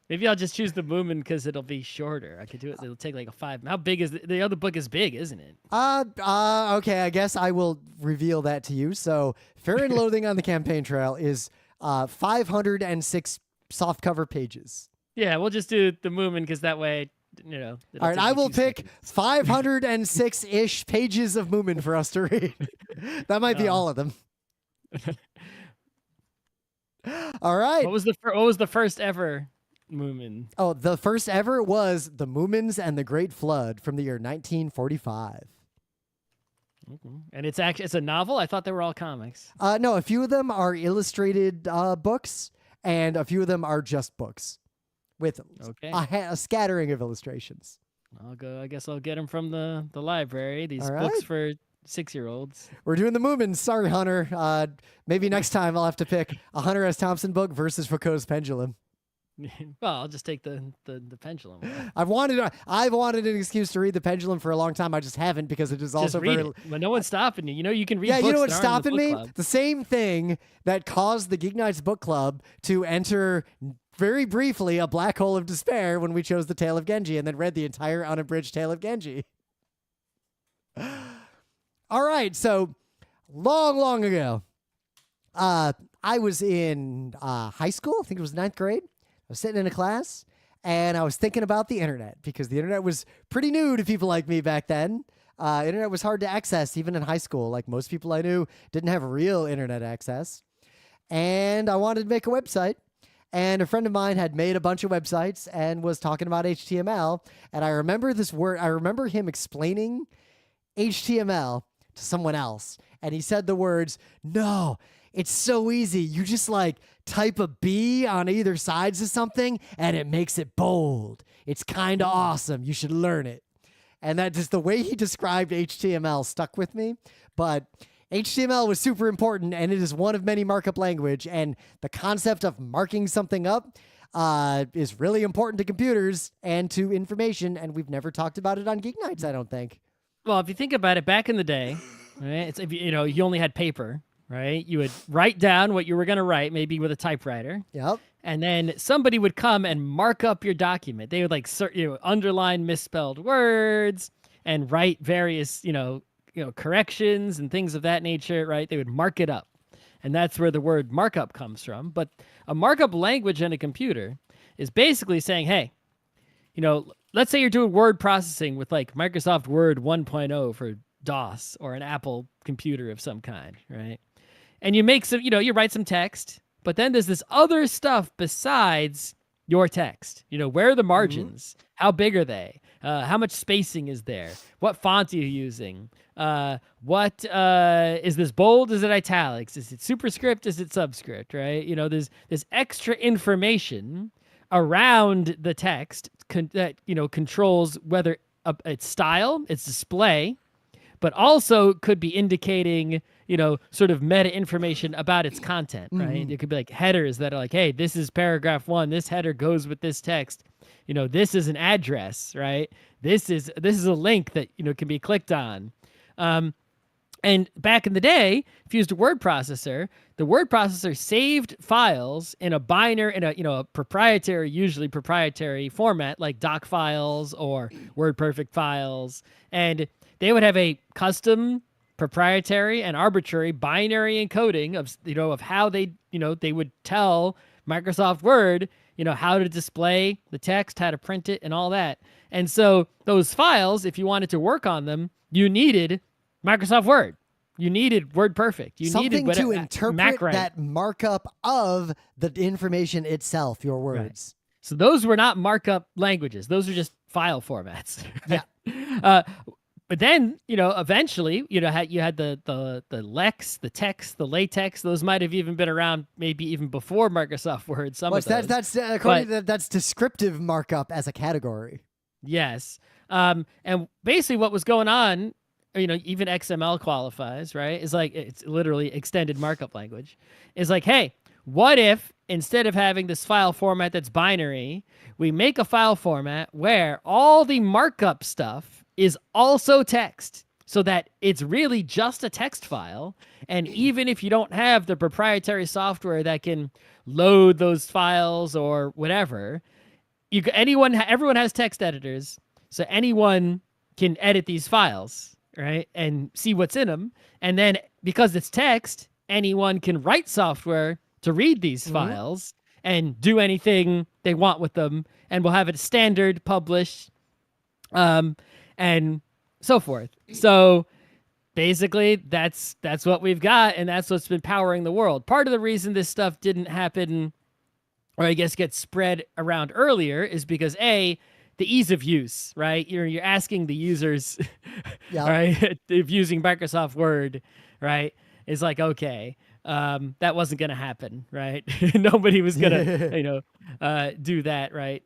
Maybe I'll just choose the Moomin because it'll be shorter. I could do it. It'll take like a 5. How big is the other book? Is big, isn't it?
Okay. I guess I will reveal that to you. So, Fear and Loathing on the Campaign Trail is 506 softcover pages.
Yeah, we'll just do the Moomin because that way, All
right, I will pick 506-ish pages of Moomin for us to read. That might be all of them. All right.
What was the first ever Moomin?
Oh, the first ever was The Moomins and the Great Flood from the year 1945.
And it's a novel? I thought they were all comics.
No, a few of them are illustrated books, and a few of them are just books with a scattering of illustrations.
I guess I'll get them from the library. These
All
books
right.
for 6-year-olds.
We're doing the Moomins. Sorry, Hunter. Maybe next time I'll have to pick a Hunter S. Thompson book versus Foucault's Pendulum.
Well, I'll just take the pendulum.
I've wanted an excuse to read the Pendulum for a long time. I just haven't because it is also
Just read
very.
it. But no one's stopping you. You know, you can read.
Yeah,
books
you know what's
that aren't in
stopping
the
me?
book club.
The same thing that caused the GeekNights Book Club to enter very briefly a black hole of despair when we chose the Tale of Genji and then read the entire unabridged Tale of Genji. All right, so long ago, I was in high school. I think it was 9th grade. I was sitting in a class, and I was thinking about the internet because the internet was pretty new to people like me back then. Internet was hard to access even in high school. Like most people I knew didn't have real internet access. And I wanted to make a website. And a friend of mine had made a bunch of websites and was talking about HTML. And I remember this word. I remember him explaining HTML to someone else. And he said the words, "No, it's so easy. You just like type a B on either sides of something and it makes it bold. It's kind of awesome. You should learn it." And that just the way he described HTML stuck with me. But HTML was super important, and it is one of many markup language. And the concept of marking something up is really important to computers and to information. And we've never talked about it on Geek Nights, I don't think.
Well, if you think about it, back in the day, right? It's you only had paper, right? You would write down what you were going to write, maybe with a typewriter.
Yep.
And then somebody would come and mark up your document. They would underline misspelled words and write various, corrections and things of that nature, right? They would mark it up. And that's where the word markup comes from. But a markup language in a computer is basically saying, hey, let's say you're doing word processing with like Microsoft Word 1.0 for DOS or an Apple computer of some kind, right? And you make some, you write some text, but then there's this other stuff besides your text. Where are the margins? Mm-hmm. How big are they? How much spacing is there? What font are you using? What is this bold? Is it italics? Is it superscript? Is it subscript? Right? There's extra information around the text that controls whether its style, its display, but also could be indicating sort of meta information about its content, right? Mm-hmm. It could be like headers that are like, hey, this is paragraph 1. This header goes with this text. This is an address, right? This is a link that can be clicked on. And back in the day, if you used a word processor, the word processor saved files in a binary, in a proprietary, usually proprietary format like doc files or WordPerfect files, and they would have a custom, proprietary, and arbitrary binary encoding of how they would tell Microsoft Word how to display the text, how to print it, and all that. And so those files, if you wanted to work on them, you needed Microsoft Word. You needed WordPerfect. You
something
needed
to interpret that markup of the information itself, your words.
Right. So those were not markup languages. Those are just file formats.
Yeah.
But then, eventually, you had the Lex, the text, the LaTeX. Those might have even been around maybe even before Microsoft Word. Some of those.
That's descriptive markup as a category.
Yes. And basically what was going on, even XML qualifies, right? Is like, it's literally extended markup language. Is like, hey, what if instead of having this file format that's binary, we make a file format where all the markup stuff is also text, so that it's really just a text file. And even if you don't have the proprietary software that can load those files or whatever, everyone has text editors, so anyone can edit these files, right, and see what's in them. And then because it's text, anyone can write software to read these files and do anything they want with them, and we'll have it standard published, and so forth. So basically, that's what we've got, and that's what's been powering the world. Part of the reason this stuff didn't happen, or I guess get spread around earlier, is because the ease of use, right? You're asking the users, right, if using Microsoft Word, right, is like, okay, that wasn't going to happen, right? Nobody was going to, do that, right?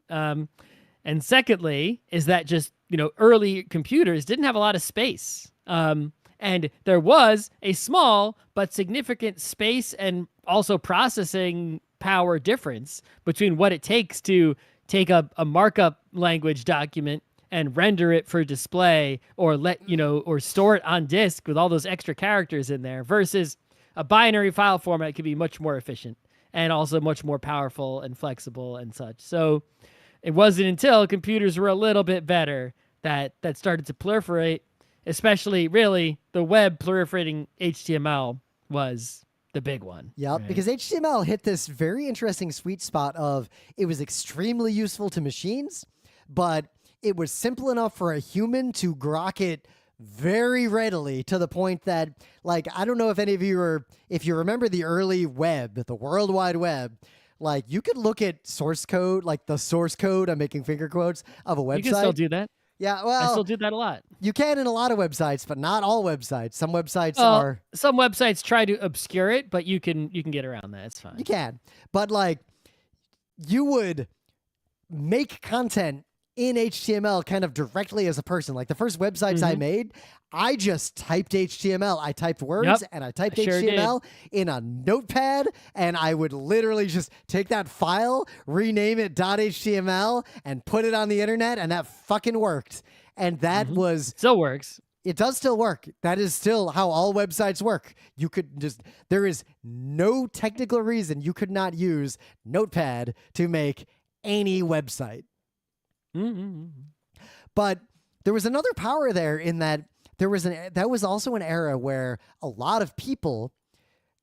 And secondly, is that just, early computers didn't have a lot of space. And there was a small but significant space and also processing power difference between what it takes to take a markup language document and render it for display or or store it on disk with all those extra characters in there versus a binary file format could be much more efficient and also much more powerful and flexible and such. So it wasn't until computers were a little bit better that started to proliferate, especially really the web proliferating HTML was the big one.
Yep,
right?
because HTML hit this very interesting sweet spot of it was extremely useful to machines, but it was simple enough for a human to grok it very readily to the point that, like, I don't know if any of you if you remember the early web, the World Wide Web, like you could look at source code, like the source code, I'm making finger quotes, of a website.
You can still do that.
Yeah, well,
I still do that a lot.
You can in a lot of websites, but not all websites. Some websites are...
Some websites try to obscure it, but you can get around that. It's fine.
You can. But, like, you would make content in HTML kind of directly as a person. Like, the first websites I made, I just typed HTML. I typed words and I typed HTML in a notepad, and I would literally just take that file, rename it .html, and put it on the internet, and that fucking worked. And that was...
Still works.
It does still work. That is still how all websites work. You could just... There is no technical reason you could not use Notepad to make any website. But there was another power there in that that was also an era where a lot of people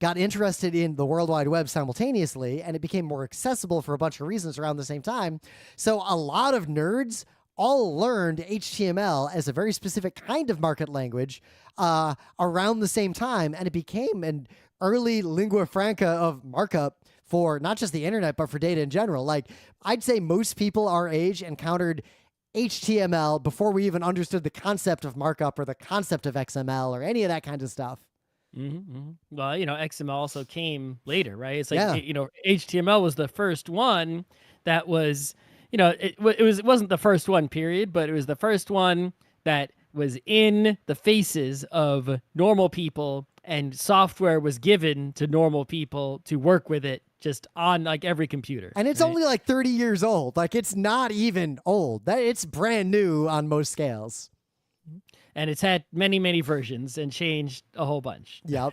got interested in the World Wide Web simultaneously, and it became more accessible for a bunch of reasons around the same time. So a lot of nerds all learned HTML as a very specific kind of market language around the same time, and it became an early lingua franca of markup for not just the internet, but for data in general. Like, I'd say most people our age encountered HTML before we even understood the concept of markup or the concept of XML or any of that kind of stuff.
Well, XML also came later, right? It's like, HTML was the first one that was, it wasn't the first one, period, but it was the first one that was in the faces of normal people, and software was given to normal people to work with it just on like every computer.
And it's only like 30 years old. Like, it's not even old. It's brand new on most scales.
And it's had many, many versions and changed a whole bunch.
Yep.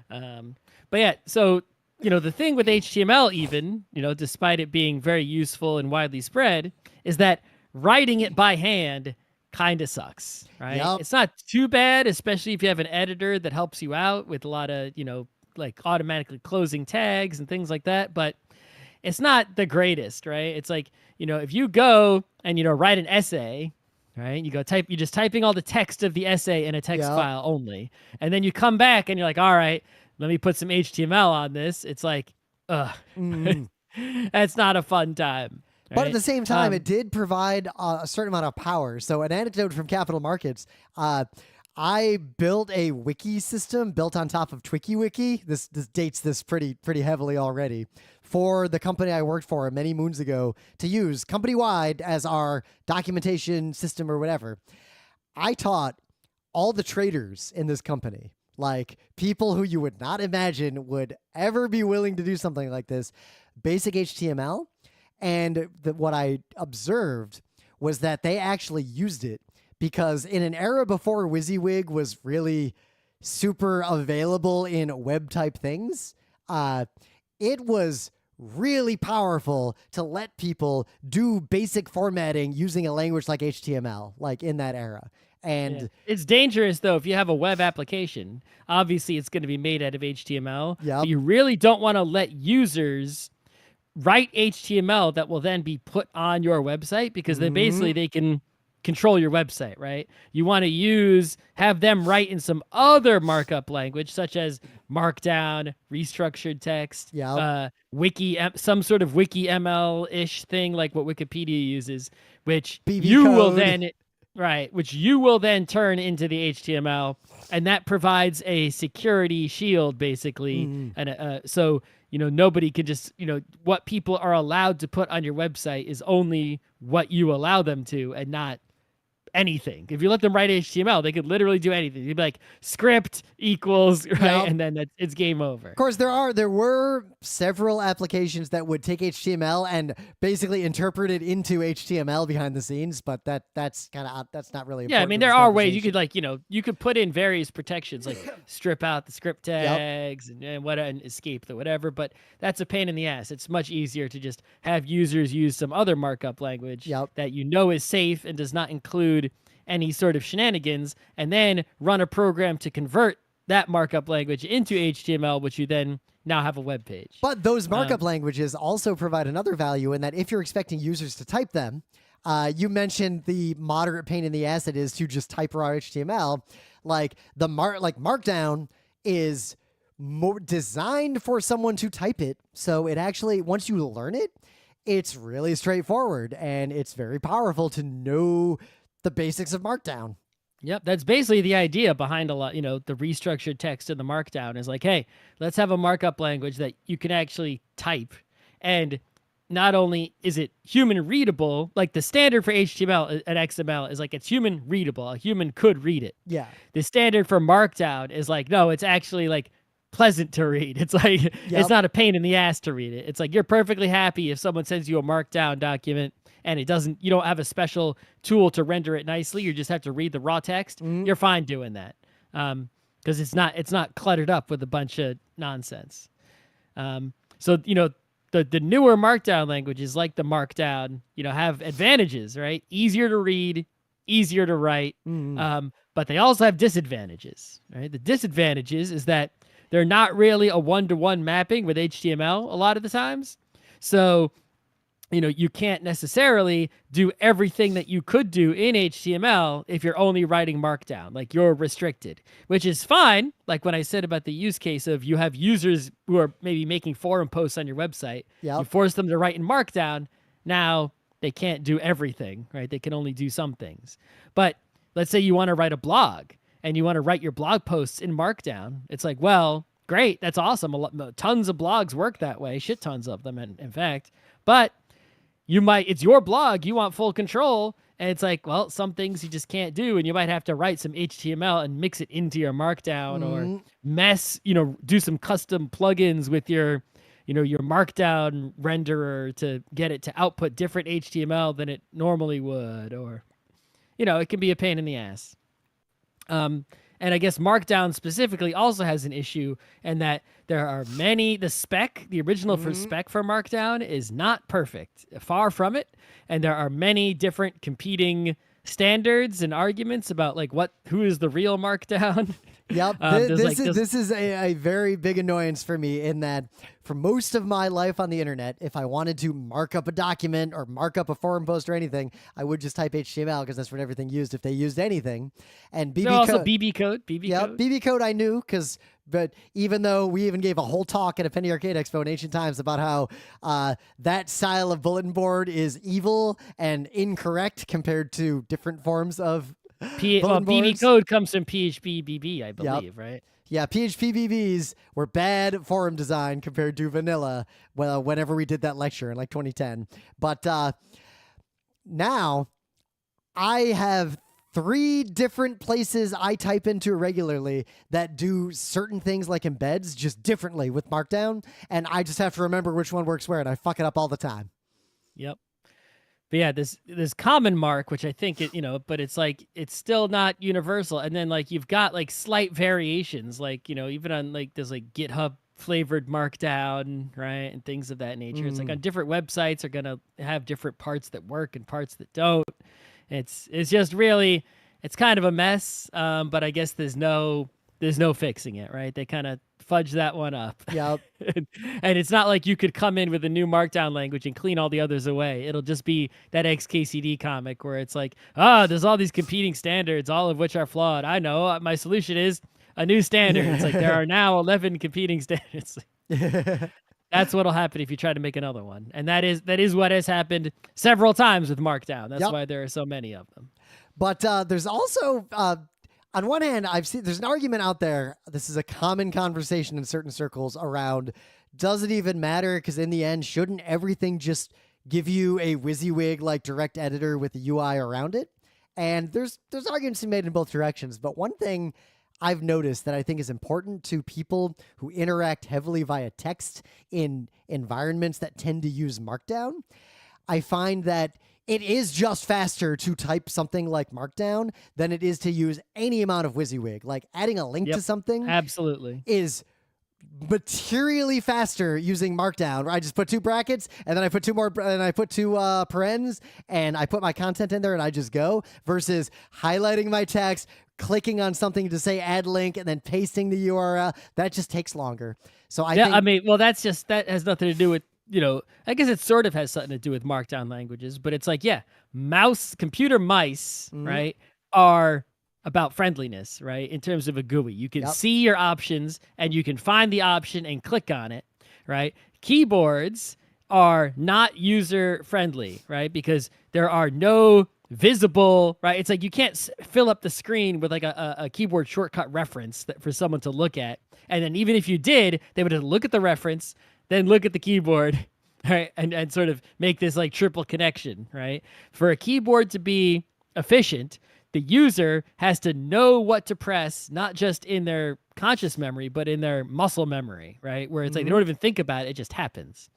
But yeah, so, the thing with HTML even, despite it being very useful and widely spread, is that writing it by hand kind of sucks, right?
Yep.
It's not too bad, especially if you have an editor that helps you out with a lot of, like automatically closing tags and things like that, but it's not the greatest, right? It's like, if you go and, write an essay, right? You're just typing all the text of the essay in a text file only. And then you come back and you're like, all right, let me put some HTML on this. It's like, that's not a fun time. Right?
But at the same time, it did provide a certain amount of power. So an anecdote from Capital Markets, I built a wiki system built on top of TwikiWiki. This dates this pretty heavily already, for the company I worked for many moons ago to use company-wide as our documentation system or whatever. I taught all the traders in this company, like people who you would not imagine would ever be willing to do something like this, basic HTML. And what I observed was that they actually used it, because in an era before WYSIWYG was really super available in web type things, it was really powerful to let people do basic formatting using a language like HTML, like in that era. And
it's dangerous though if you have a web application. Obviously, it's going to be made out of HTML.
Yep.
But you really don't want to let users write HTML that will then be put on your website, because then basically they can control your website, right? You want to have them write in some other markup language, such as Markdown, restructured text, wiki, some sort of wiki ML-ish thing like what Wikipedia uses, which which you will then turn into the HTML, and that provides a security shield basically. And so nobody can just, what people are allowed to put on your website is only what you allow them to and not anything. If you let them write HTML, they could literally do anything. You'd be like script equals, right?
Yep.
And then it's game over.
Of course, there were several applications that would take HTML and basically interpret it into HTML behind the scenes, but that's not really
Yeah, I
important
mean,
to
there
this
are ways you
conversation.
could you could put in various protections, like strip out the script tags and escape the whatever, but that's a pain in the ass. It's much easier to just have users use some other markup language that is safe and does not include any sort of shenanigans, and then run a program to convert that markup language into HTML, which you then now have a web page.
But those markup languages also provide another value in that if you're expecting users to type them, you mentioned the moderate pain in the ass it is to just type raw HTML. Like Markdown is more designed for someone to type it, so it actually, once you learn it, it's really straightforward and it's very powerful to know the basics of Markdown.
Yep, that's basically the idea behind a lot, the restructured text in the Markdown is like, hey, let's have a markup language that you can actually type. And not only is it human readable, like the standard for HTML and XML is like it's human readable. A human could read it.
Yeah.
The standard for Markdown is like, no, it's actually like pleasant to read. It's like, it's not a pain in the ass to read it. It's like you're perfectly happy if someone sends you a Markdown document and you don't have a special tool to render it nicely. You just have to read the raw text. You're fine doing that. Because it's not cluttered up with a bunch of nonsense. So, the newer Markdown languages like the Markdown, have advantages, right? Easier to read, easier to write. But they also have disadvantages, right? The disadvantages is that they're not really a one-to-one mapping with HTML a lot of the times. So, you can't necessarily do everything that you could do in HTML if you're only writing Markdown. Like, you're restricted, which is fine. Like when I said about the use case of you have users who are maybe making forum posts on your website. You force them to write in Markdown. Now they can't do everything, right? They can only do some things. But let's say you want to write a blog and you want to write your blog posts in Markdown. It's like, well, great. That's awesome. Tons of blogs work that way. Shit tons of them, in fact. But it's your blog, you want full control, and it's like, well, some things you just can't do, and you might have to write some HTML and mix it into your Markdown or do some custom plugins with your Markdown renderer to get it to output different HTML than it normally would, or, it can be a pain in the ass. And I guess Markdown specifically also has an issue in that there are the original spec for Markdown is not perfect, far from it. And there are many different competing standards and arguments about like who is the real Markdown.
Yep. This is a very big annoyance for me in that for most of my life on the internet, if I wanted to mark up a document or mark up a forum post or anything, I would just type HTML because that's what everything used if they used anything. And BB
also
code.
BB code.
BB code I knew but even though we even gave a whole talk at a Penny Arcade Expo in ancient times about how that style of bulletin board is evil and incorrect compared to different forms of
BB code comes from PHP BB, I believe, right?
Yeah, PHP BBs were bad forum design compared to vanilla. Well, whenever we did that lecture in like 2010, but now I have 3 different places I type into regularly that do certain things like embeds just differently with Markdown, and I just have to remember which one works where, and I fuck it up all the time.
Yep. But yeah, this common mark, which I think but it's like it's still not universal. And then like you've got like slight variations, like even on like there's like GitHub flavored Markdown, right, and things of that nature. It's like on different websites are gonna have different parts that work and parts that don't. It's just really it's kind of a mess. But I guess there's no fixing it, right? They kind of fudge that one up.
Yep.
And it's not like you could come in with a new Markdown language and clean all the others away. It'll just be that XKCD comic where it's like, there's all these competing standards, all of which are flawed. I know. My solution is a new standard. It's like there are now 11 competing standards. That's what'll happen if you try to make another one. And that is what has happened several times with Markdown. That's why there are so many of them.
But there's also... on one hand, there's an argument out there. This is a common conversation in certain circles around does it even matter? Because in the end, shouldn't everything just give you a WYSIWYG like direct editor with the UI around it? And there's arguments to be made in both directions. But one thing I've noticed that I think is important to people who interact heavily via text in environments that tend to use Markdown, I find that it is just faster to type something like Markdown than it is to use any amount of WYSIWYG. Like adding a link to something
absolutely
is materially faster using Markdown, where I just put two brackets and then I put two more and I put two parens and I put my content in there and I just go, versus highlighting my text, clicking on something to say add link, and then pasting the URL. That just takes longer. So I think,
I mean, well, that has nothing to do with, I guess it sort of has something to do with Markdown languages, but it's like, computer mice, right, are about friendliness, right, in terms of a GUI. You can see your options, and you can find the option and click on it, right? Keyboards are not user-friendly, right, because there are no visible, right? It's like you can't fill up the screen with like a keyboard shortcut reference for someone to look at. And then even if you did, they would have to look at the reference, then look at the keyboard, right? And sort of make this like triple connection, right? For a keyboard to be efficient, the user has to know what to press, not just in their conscious memory, but in their muscle memory, right? Where it's like they don't even think about it, it just happens.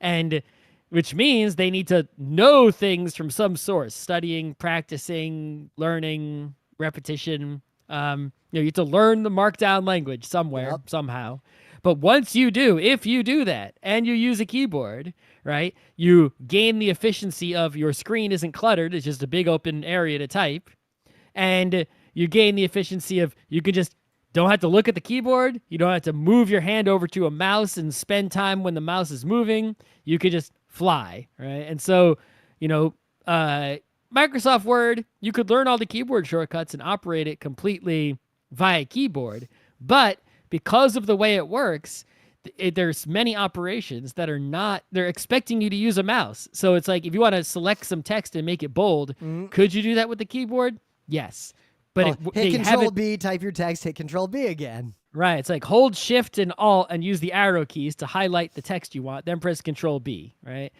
And which means they need to know things from some source, studying, practicing, learning, repetition. You have to learn the Markdown language somewhere, somehow. But once you do, if you do that and you use a keyboard, right, you gain the efficiency of your screen isn't cluttered. It's just a big open area to type. And you gain the efficiency of you can just don't have to look at the keyboard. You don't have to move your hand over to a mouse and spend time when the mouse is moving. You could just fly, right? And so, Microsoft Word, you could learn all the keyboard shortcuts and operate it completely via keyboard. But because of the way it works, there's many operations that are not, they're expecting you to use a mouse. So it's like, if you want to select some text and make it bold, could you do that with the keyboard? Yes. But
hit Control B, type your text, hit Control B again.
Right. It's like hold Shift and Alt and use the arrow keys to highlight the text you want, then press Control B, right?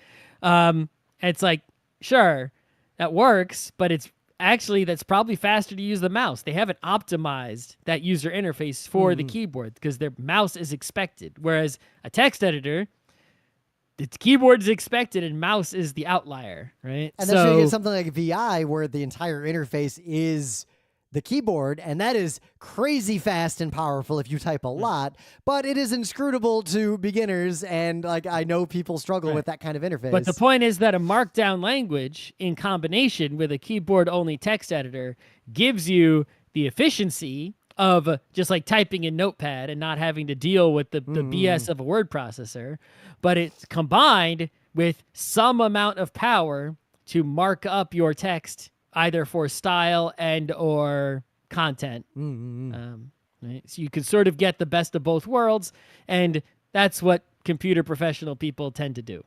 It's like, sure, that works, but that's probably faster to use the mouse. They haven't optimized that user interface for the keyboard because their mouse is expected. Whereas a text editor, the keyboard is expected and mouse is the outlier, right?
And then you get something like VI where the entire interface is the keyboard, and that is crazy fast and powerful if you type a lot, but it is inscrutable to beginners, and like I know people struggle with that kind of interface.
But the point is that a Markdown language in combination with a keyboard-only text editor gives you the efficiency of just like typing in Notepad and not having to deal with the BS of a word processor, but it's combined with some amount of power to mark up your text either for style and or content. Right? So you can sort of get the best of both worlds, and that's what computer professional people tend to do.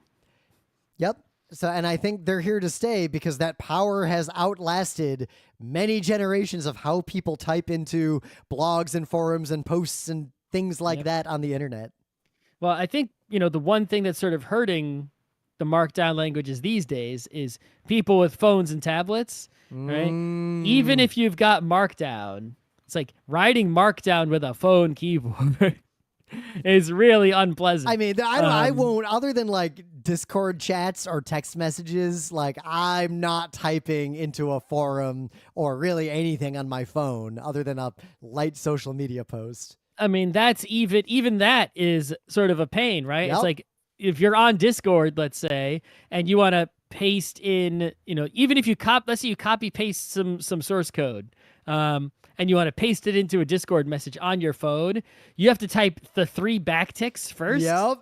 Yep. So, and I think they're here to stay because that power has outlasted many generations of how people type into blogs and forums and posts and things like that on the internet.
Well, I think, the one thing that's sort of hurting the Markdown languages these days is people with phones and tablets, right? Even if you've got Markdown, it's like writing Markdown with a phone keyboard is really unpleasant.
I mean, I won't, other than like Discord chats or text messages, like I'm not typing into a forum or really anything on my phone other than a light social media post.
I mean, that's even that is sort of a pain, right? It's like if you're on Discord, let's say, and you want to paste in, even if you let's say you copy paste some source code, and you want to paste it into a Discord message on your phone, you have to type the 3 backticks first.
Yep.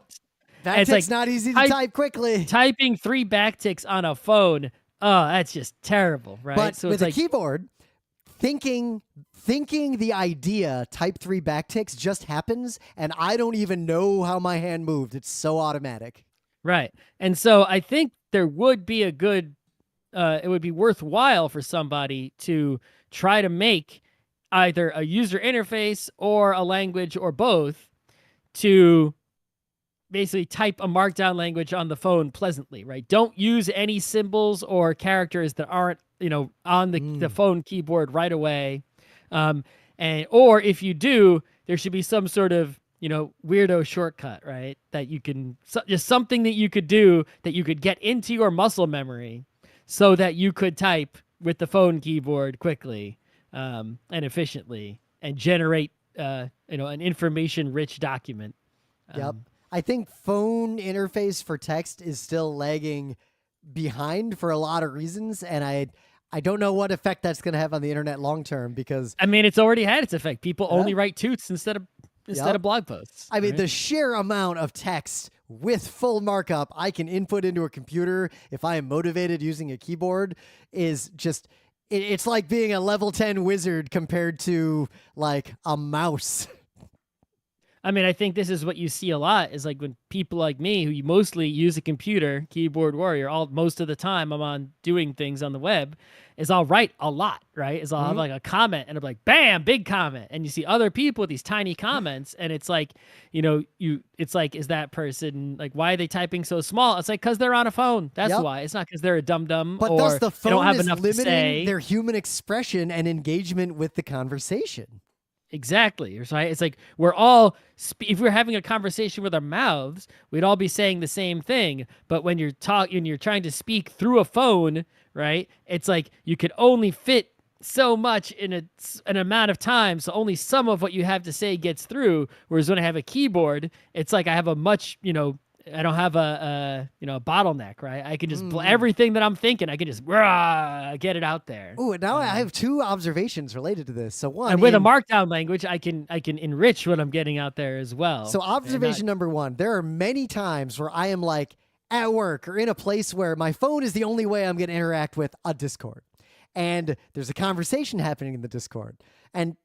Backtick's not easy to type quickly.
Typing 3 backticks on a phone, that's just terrible, right?
But
so
with a keyboard, thinking the idea, type 3 backticks just happens, and I don't even know how my hand moved. It's so automatic.
Right. And so I think there would be it would be worthwhile for somebody to try to make either a user interface or a language or both basically type a Markdown language on the phone pleasantly, right? Don't use any symbols or characters that aren't, on the phone keyboard right away. Or if you do, there should be some sort of, weirdo shortcut, right? That you can, just something that you could do that you could get into your muscle memory so that you could type with the phone keyboard quickly and efficiently and generate, an information-rich document.
Yep. I think phone interface for text is still lagging behind for a lot of reasons, and I don't know what effect that's going to have on the internet long term because
I mean, it's already had its effect. People only write toots instead of blog posts.
I mean,
right?
the sheer amount of text with full markup I can input into a computer if I am motivated using a keyboard is just it's like being a level 10 wizard compared to like a mouse.
I mean, I think this is what you see a lot is like when people like me, who mostly use a computer, keyboard warrior, most of the time I'm on doing things on the web, is I'll write a lot, right? Is I'll have like a comment and I'm like, bam, big comment. And you see other people with these tiny comments and it's like, it's like, is that person, like, why are they typing so small? It's like, because they're on a phone. That's why. It's not because they're a dum-dum
but
or
thus the
they
phone
don't have
is
enough to
limiting
say.
their human expression and engagement with the conversation.
Exactly. Right? It's like we're all, if we're having a conversation with our mouths, we'd all be saying the same thing. But when you're trying to speak through a phone, right? It's like you could only fit so much in an amount of time. So only some of what you have to say gets through. Whereas when I have a keyboard, it's like I have a much, I don't have a bottleneck, right? I can just everything that I'm thinking, I can just get it out there.
Ooh, now I have two observations related to this. So one,
and with a Markdown language, I can enrich what I'm getting out there as well.
So observation number one, there are many times where I am like at work or in a place where my phone is the only way I'm going to interact with a Discord. And there's a conversation happening in the Discord. And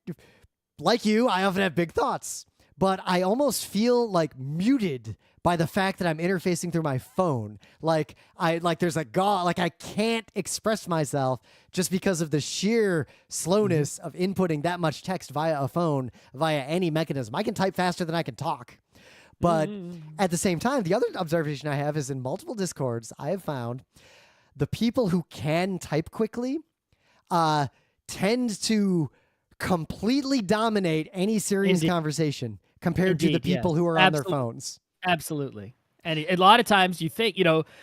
like you, I often have big thoughts, but I almost feel like muted by the fact that I'm interfacing through my phone. Like there's a I can't express myself just because of the sheer slowness of inputting that much text via a phone, via any mechanism. I can type faster than I can talk. But at the same time, the other observation I have is in multiple Discords, I have found the people who can type quickly tend to completely dominate any serious conversation compared to the people who are on their phones.
Absolutely. And a lot of times you think,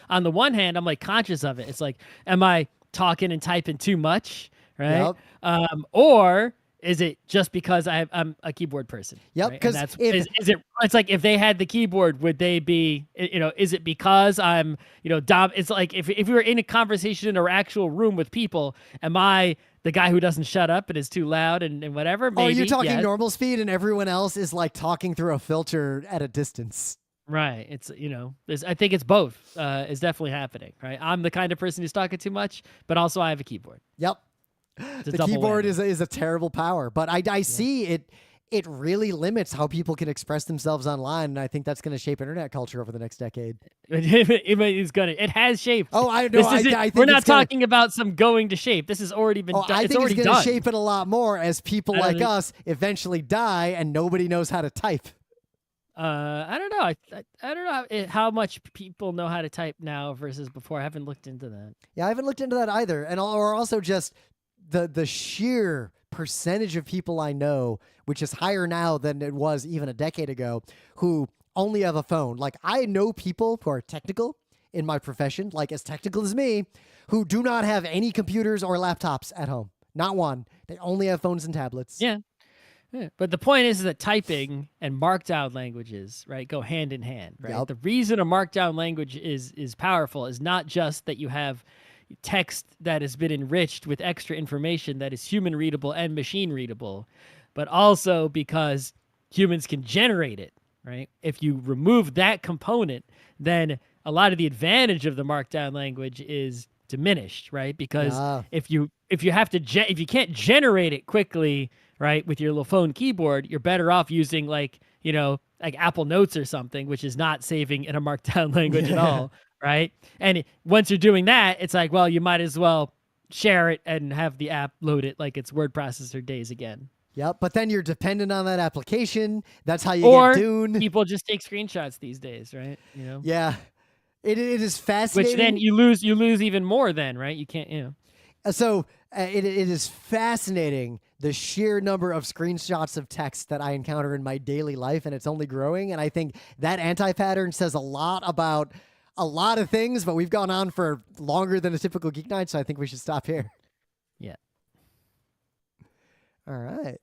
on the one hand, I'm like conscious of it. It's like, am I talking and typing too much? Right. Yep. Or is it just because I'm a keyboard person?
Yep. Because
right? It's like if they had the keyboard, would they be, is it because I'm, it's like if we were in a conversation in an actual room with people, am I the guy who doesn't shut up and is too loud and whatever? Maybe,
you're talking normal speed and everyone else is like talking through a filter at a distance.
Right. It's, I think it's both is definitely happening, right? I'm the kind of person who's talking too much, but also I have a keyboard.
Yep. The keyboard is a terrible power, but I see it. It really limits how people can express themselves online, and I think that's going to shape internet culture over the next decade.
It has shaped.
Oh, I know. I think
we're not talking about some going to shape. This has already been done.
I think it's going to shape it a lot more as people like us eventually die and nobody knows how to type.
I don't know. I don't know how much people know how to type now versus before. I haven't looked into that.
Yeah, I haven't looked into that either. And or also just the sheer percentage of people I know, which is higher now than it was even a decade ago, who only have a phone. Like I know people who are technical in my profession, like as technical as me, who do not have any computers or laptops at home. Not one. They only have phones and tablets.
Yeah. Yeah. But the point is that typing and Markdown languages, right, go hand in hand, right? Yep. The reason a Markdown language is powerful is not just that you have text that has been enriched with extra information that is human readable and machine readable, but also because humans can generate it, right? If you remove that component, then a lot of the advantage of the Markdown language is diminished, right? Because if you can't generate it quickly, right, with your little phone keyboard, you're better off using like Apple Notes or something, which is not saving in a Markdown language at all, right? And once you're doing that, it's like, well, you might as well share it and have the app load it like it's word processor days again.
Yep, but then you're dependent on that application. That's how you
Or
get Dune.
people just take screenshots these days, right?
Yeah, it is fascinating.
Which then you lose even more then, right? You can't,
So it is fascinating, the sheer number of screenshots of text that I encounter in my daily life, and it's only growing. And I think that anti-pattern says a lot about a lot of things, but we've gone on for longer than a typical Geek Night, so I think we should stop here.
Yeah.
All right.